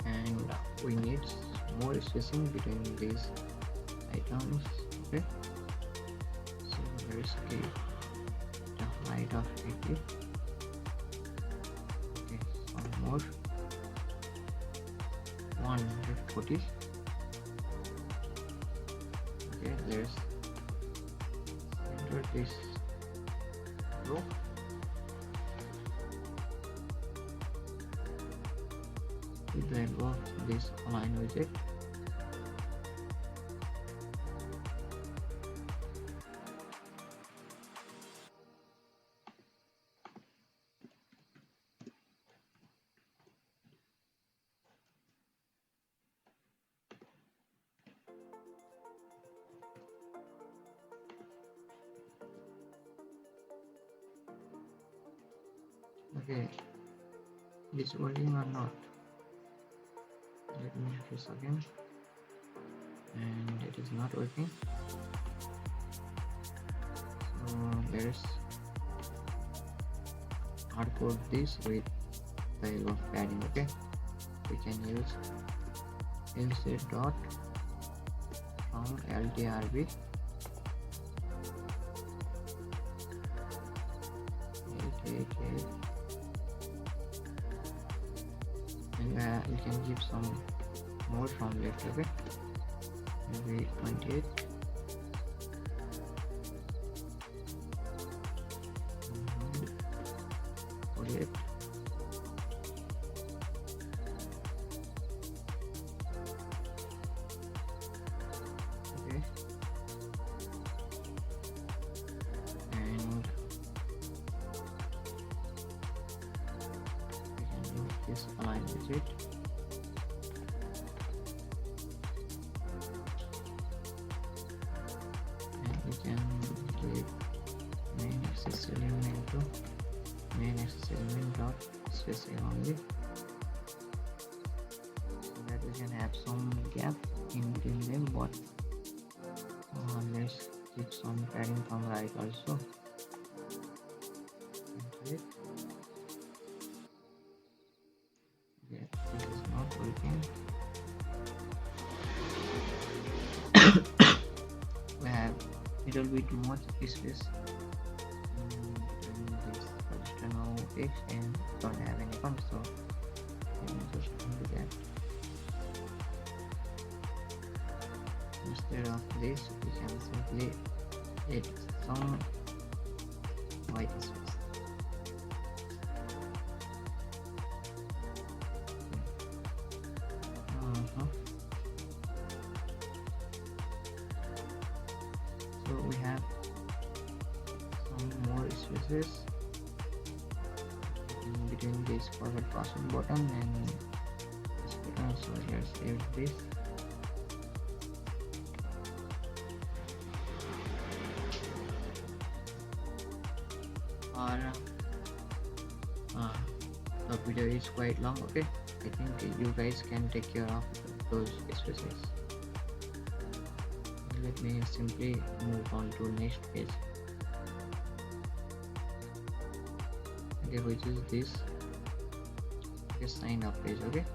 and we need more spacing between these items. Okay, so let's give the height of 80. Okay, some more, 140. Okay, let's enter this row. With the help of this align widget, okay, it's working or not. Let me refresh again, and it is not working. So let's hardcode this with the help of padding. Okay, we can use lc dot from ltrb 888, and we can give some more from left. Okay, maybe 28. Okay, and we can use this align with it. And we can give main access element to main access element dot space only, so that we can have some gap in between them, but let's keep some padding from right also. Okay, yeah, this is not working. We have little bit much space in this register now text and don't have any font, so we can just undo that. Instead of this, we can simply add some white space. So we have some more spaces in between this forward password button and this button, so let's add this. Or the video is quite long. Okay, I think you guys can take care of those spaces. Let me simply move on to next page. Okay, which is this sign up page. Okay,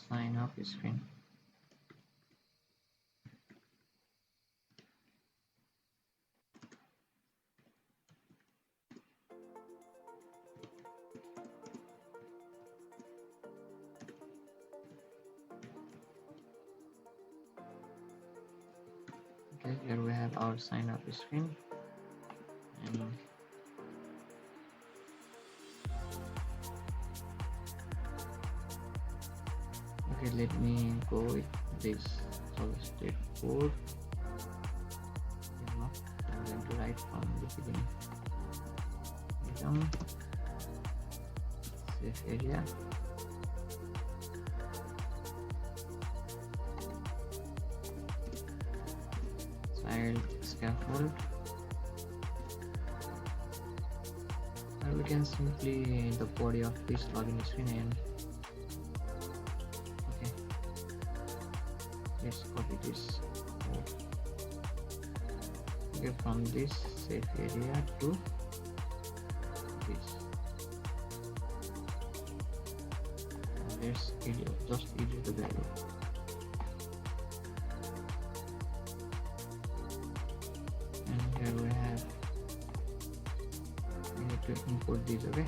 sign up screen. Okay, here we have our sign up screen, and okay, let me go with this solid code. I'm going to write from the beginning. Safe area, child scaffold, and we can simply the body of this login screen, and okay, let's copy this code. Okay, from this safe area to this, let's just edit the value. And here we have, we need to import these. Okay,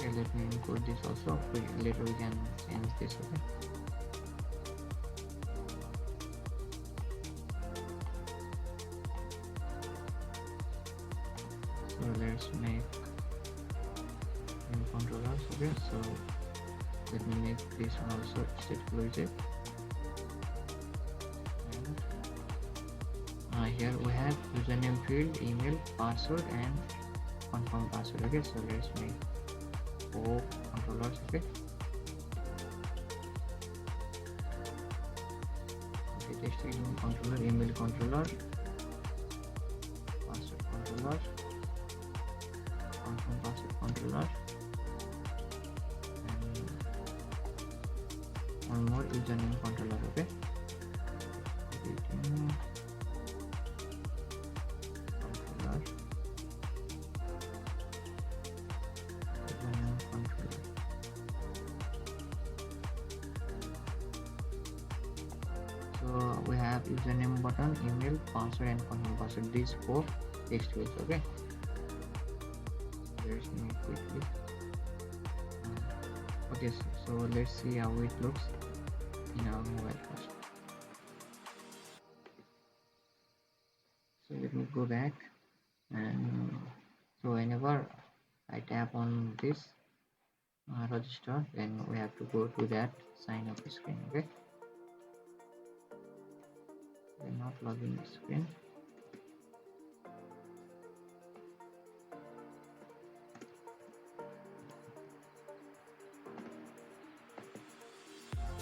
okay, let me include this also. Later we can change this. Okay, so let's make new controllers. Okay, so let me make this one also stateful widget. And here we have username field, email, password, and confirm password. Okay, so let's make 4 controllers. Okay, text email controller, email controller, password controller, confirm password controller, and one more username controller. Okay, editing controller, username controller. So we have username button, email, password, and confirm password. These 4 text fields. Okay, let's make quickly. Okay, so let's see how it looks in our mobile first. So let me go back, and so whenever I tap on this register, then we have to go to that sign up screen. Okay, we're not login screen.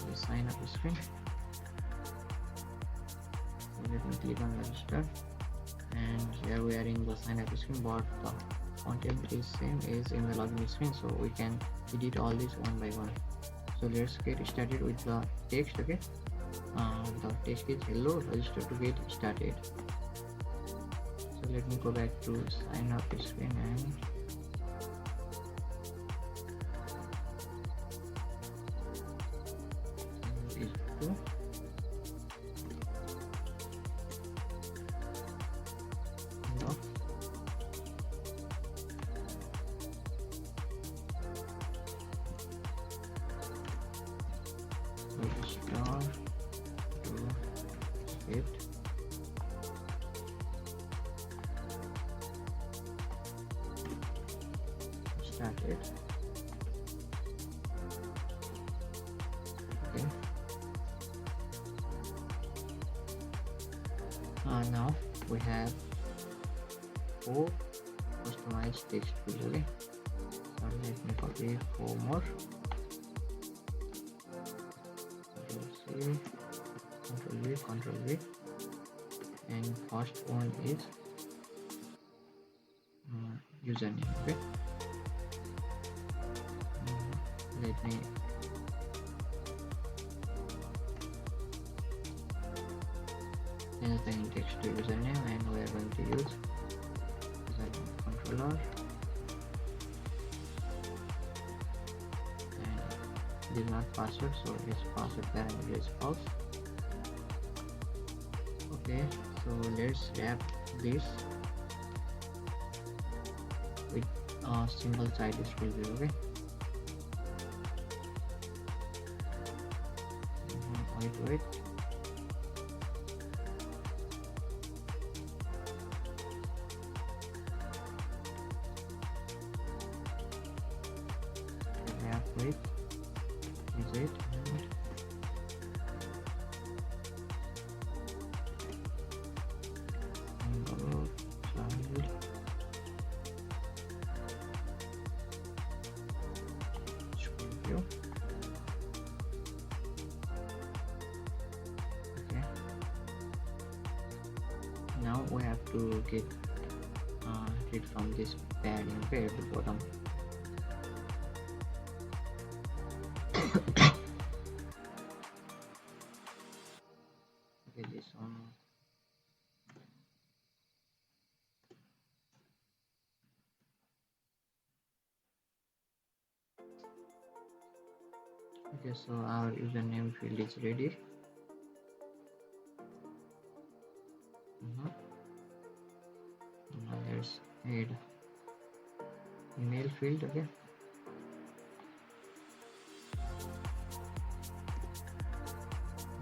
The sign up screen. So let me click on register, and here we are in the sign up screen, but the content is same as in the login screen, so we can edit all this one by one. So let's get started with the text. Okay, the text is hello, register to get started. So let me go back to sign up screen, and is to hello. Register to get started. Okay, now we have 4 customized text fields. Okay, so let me copy 4 more. Control V, Control V, and first one is username. Okay, let me change the index to username, and we are going to use username controller, and this is not password, so its password parameter is false. Okay, so let's wrap this with a single side scroll view. Okay, wait, wrap with is it, and single side scroll view. Okay, now we have to get rid from this padding. Okay, at the bottom. Okay, this one. Okay, so our username field is ready. Now let's add email field. Okay,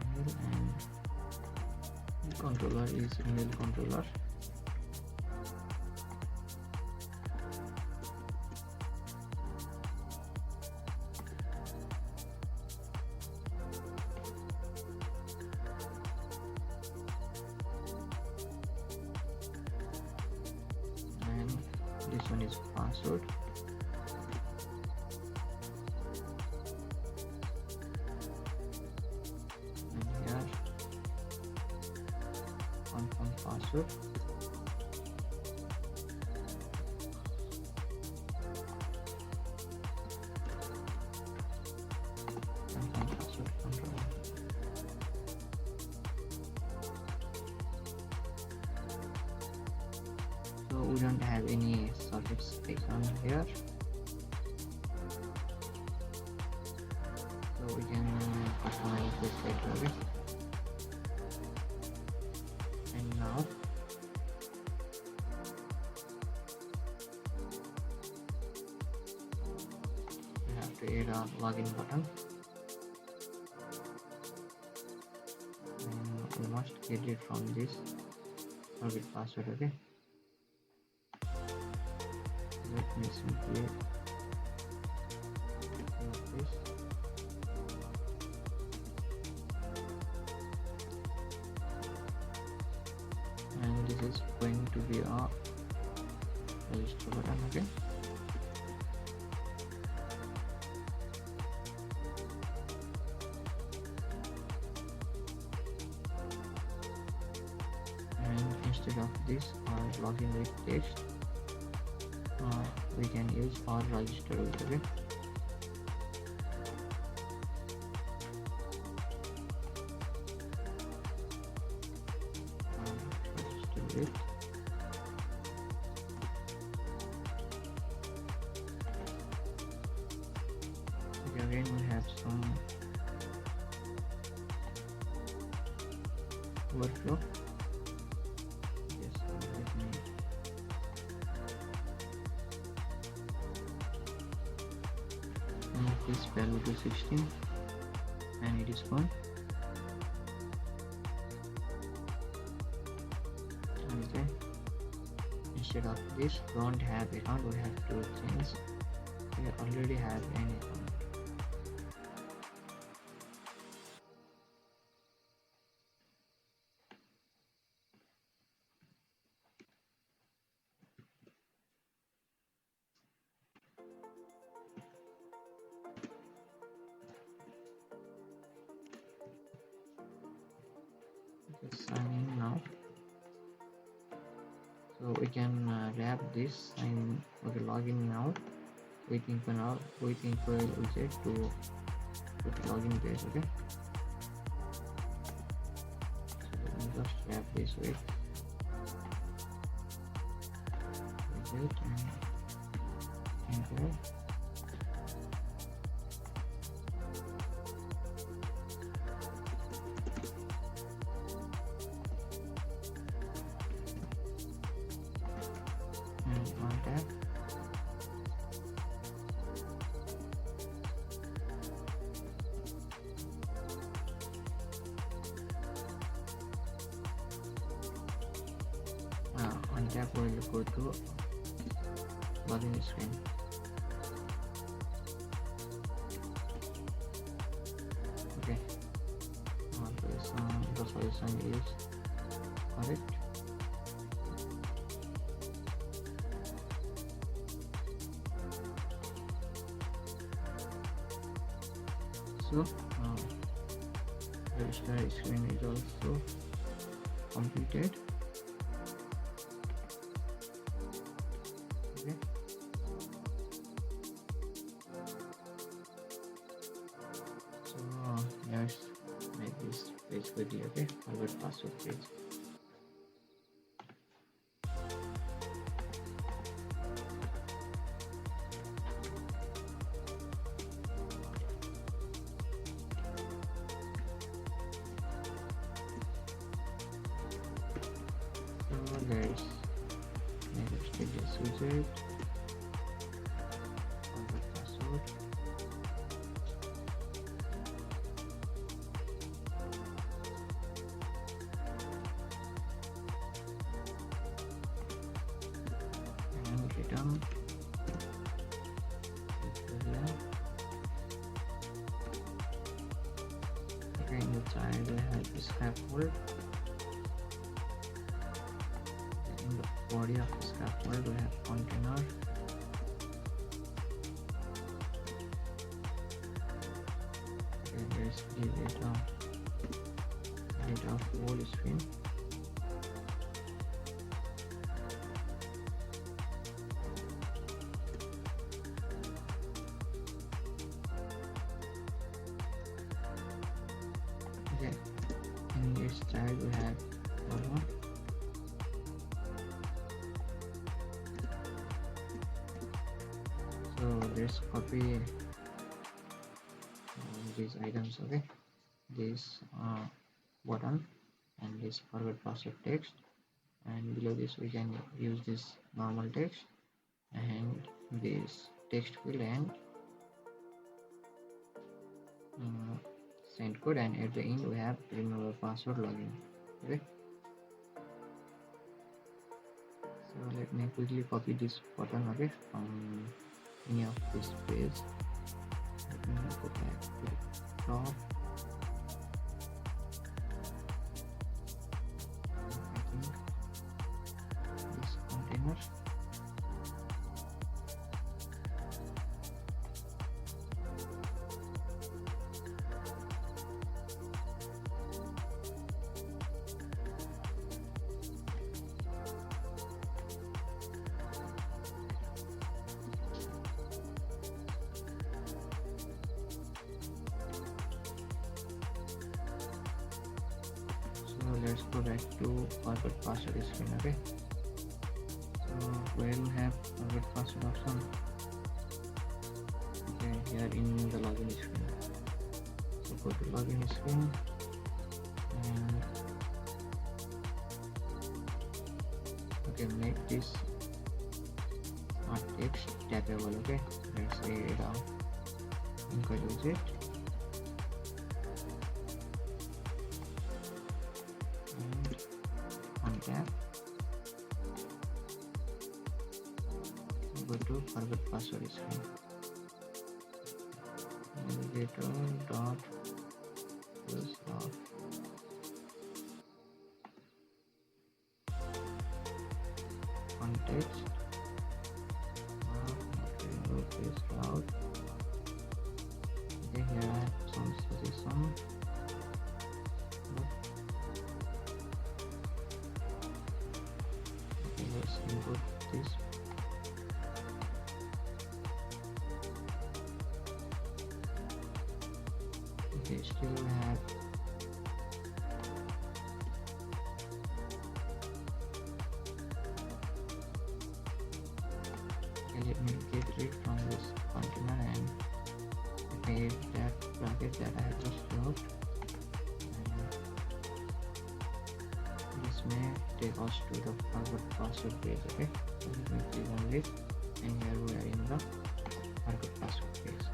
email, and controller is email controller. this one is password. And here confirm password. Confirm password control. So we don't have any sockets icon here, so we can customize this later. Okay, and now we have to add a login button, and we must get it from this forget password. Okay, let me simply use this. And this is going to be a register button. Okay, and instead of this or login with text, we can use or register with. Okay, register with. Okay, again we have some workflow. Yes, let me make this value to 16 and it is gone. Okay, instead of this don't have account, we have to change we already have an account. Just sign in now. So we can wrap this sign. Okay, login now. Waiting for user to put login page. Okay, so let me just wrap this with it and enter. And contact. On tap we will go to login screen. Okay, the solution is correct. So register screen is also completed. Okay, so let's make this page ready. Okay, forward password page. So let's make it status widget, forward password. And return. Okay, in the child we have scaffold. In the body of the scaffold after we have container. Okay, let's give it a full screen. Okay, in this child we have one. So let's copy these items. Okay, this button and this forward password text, and below this we can use this normal text and this text field and send code, and at the end we have remember password login. Okay, so let me quickly copy this button, okay, from any of this page. Let me go back to the top. I think this container. So let's go back to forward password screen. Okay, so where we have forward password option. Okay, here in the login screen. So go to login screen and okay, make this text tappable. Okay, let's say it out, include it. Untap, go to forward password screen. Navigator dot fruzz off. Context. Okay, go this out. Okay, here I have some suggestion. Okay, let's input this. Okay, still we have okay, let me get rid from this container and okay, that bracket that I have just closed, and this may take us to the forward password page. Okay, so let me click on this, and here we are in the forward password page.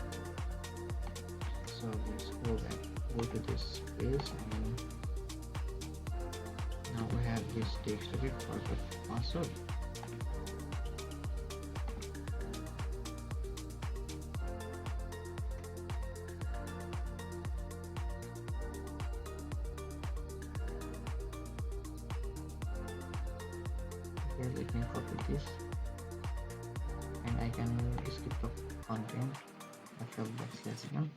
So let's go back, go to this page, and now we have this text. Okay, forward password. Okay, let me copy this, and I can skip the content after \n.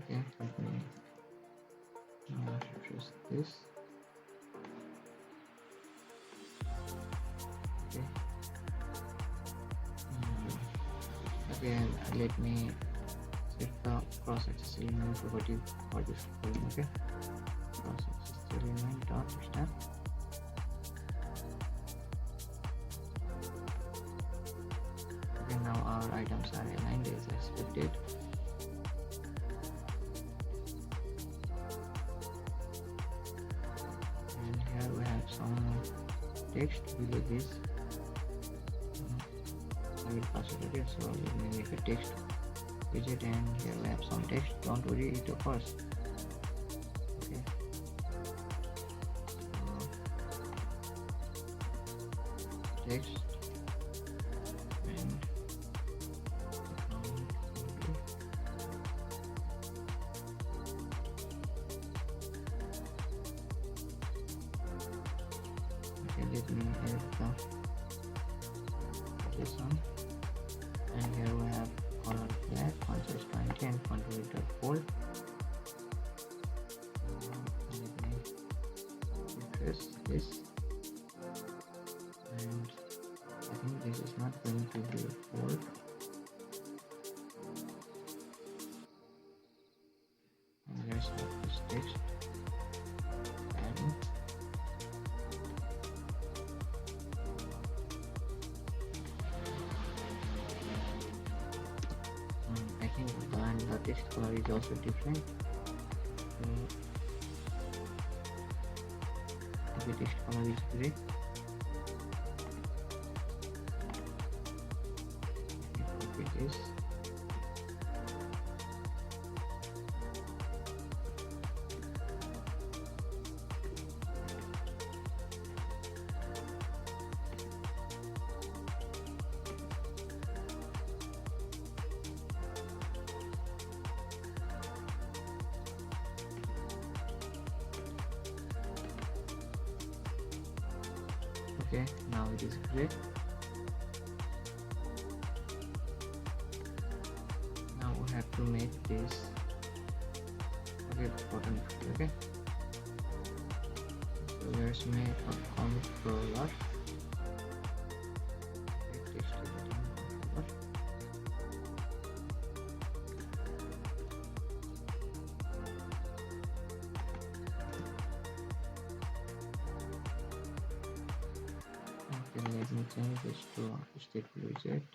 Okay, let me refresh this. Okay. Again, let me set the cross access element property for this column. Okay, cross access element dot start. Okay, now our items are aligned as expected. And here we have some text below this. I will pass it. Okay, so let me make a text widget, and here we have some text. Don't worry, it occurs. Okay, so text and account. Okay, let me add this one, and here we have color black, consist 20 and contributor bold. Let me refresh this, and I think this is not going to be bold. And let's have this text adding. I think the text color is also different. The text color is gray. Copy this. Okay, now it is gray. Now we have to make this button. Okay, so let's make a controller. Okay, let me change this to stateful widget.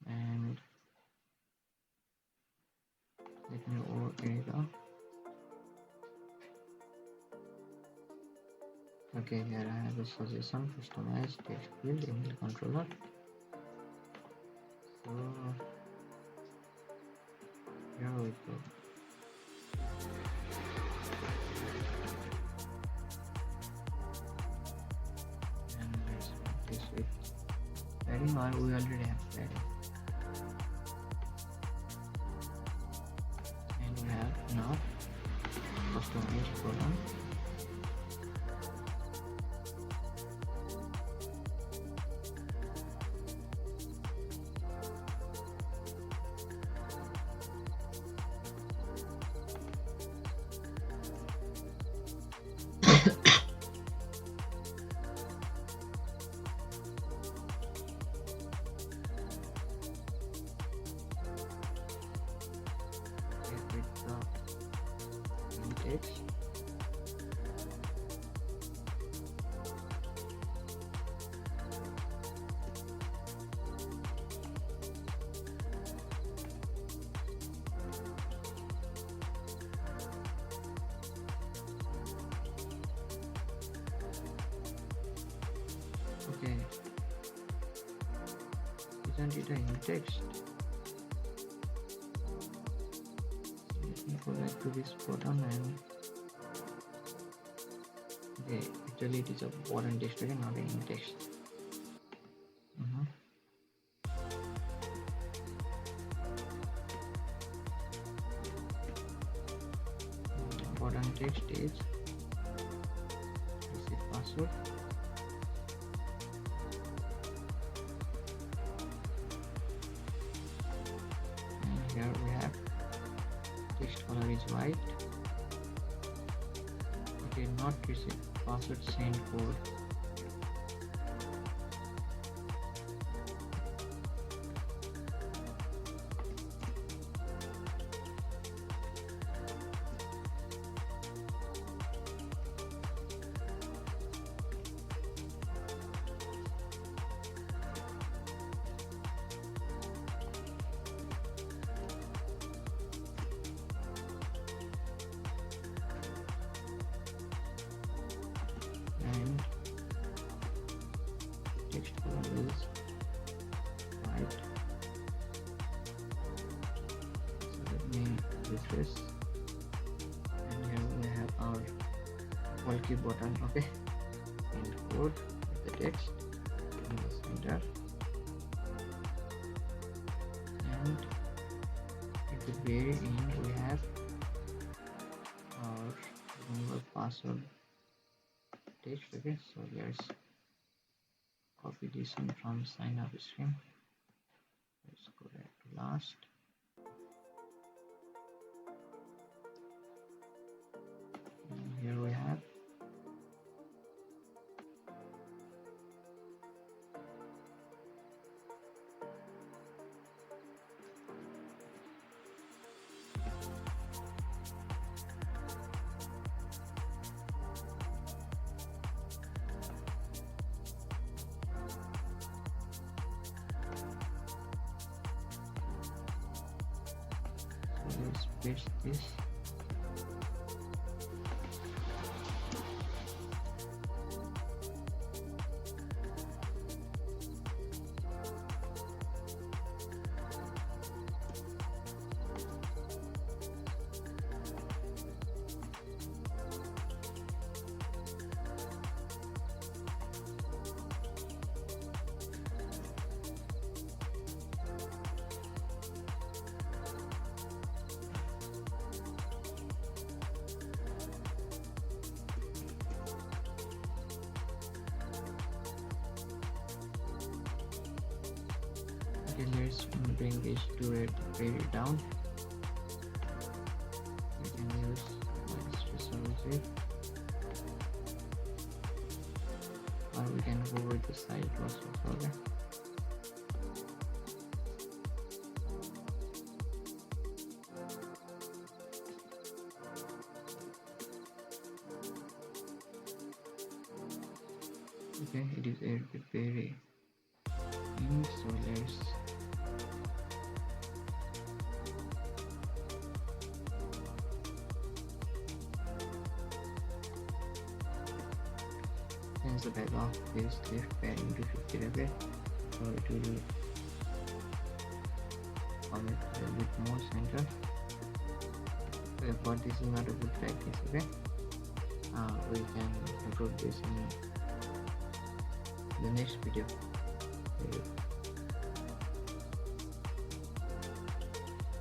And let me override it. Okay, here I have a suggestion, customize text field email controller. So here we go. And let's make this with padding, or we already have padding. And we have now customized program. Text. Okay, isn't it in text? Let me go back to this button and okay, actually it is a button text, okay, not in text. Button text is receive password. And here we have text color is white. Okay, not receive password, send code. And alt key button. Okay, and code with the text in the center, and at the very end we have our remember password text. Okay, so let's copy this one from sign up screen. Let's go back to last. And here we have let's paste this. Okay, let's bring this to it very down. We can use reserve, or we can go with the side process. Okay. Okay, it is a bit very in, so let's change the background this left padding to 50. Okay, so it will come a little bit more center. Okay, but this is not a good practice. Okay, we can improve this in the next video.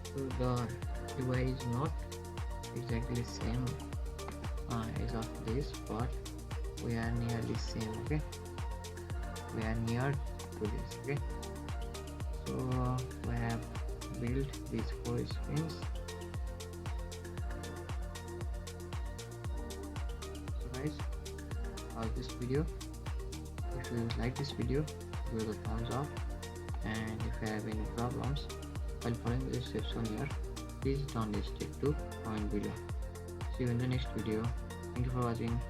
So the UI is not exactly same as of this, but we are nearly same. Okay, we are near to this. Okay, so we have built these 4 screens. So guys, how's this video? If you like this video, give it a thumbs up, and if you have any problems while following the steps on here, please don't hesitate to comment below. See you in the next video. Thank you for watching.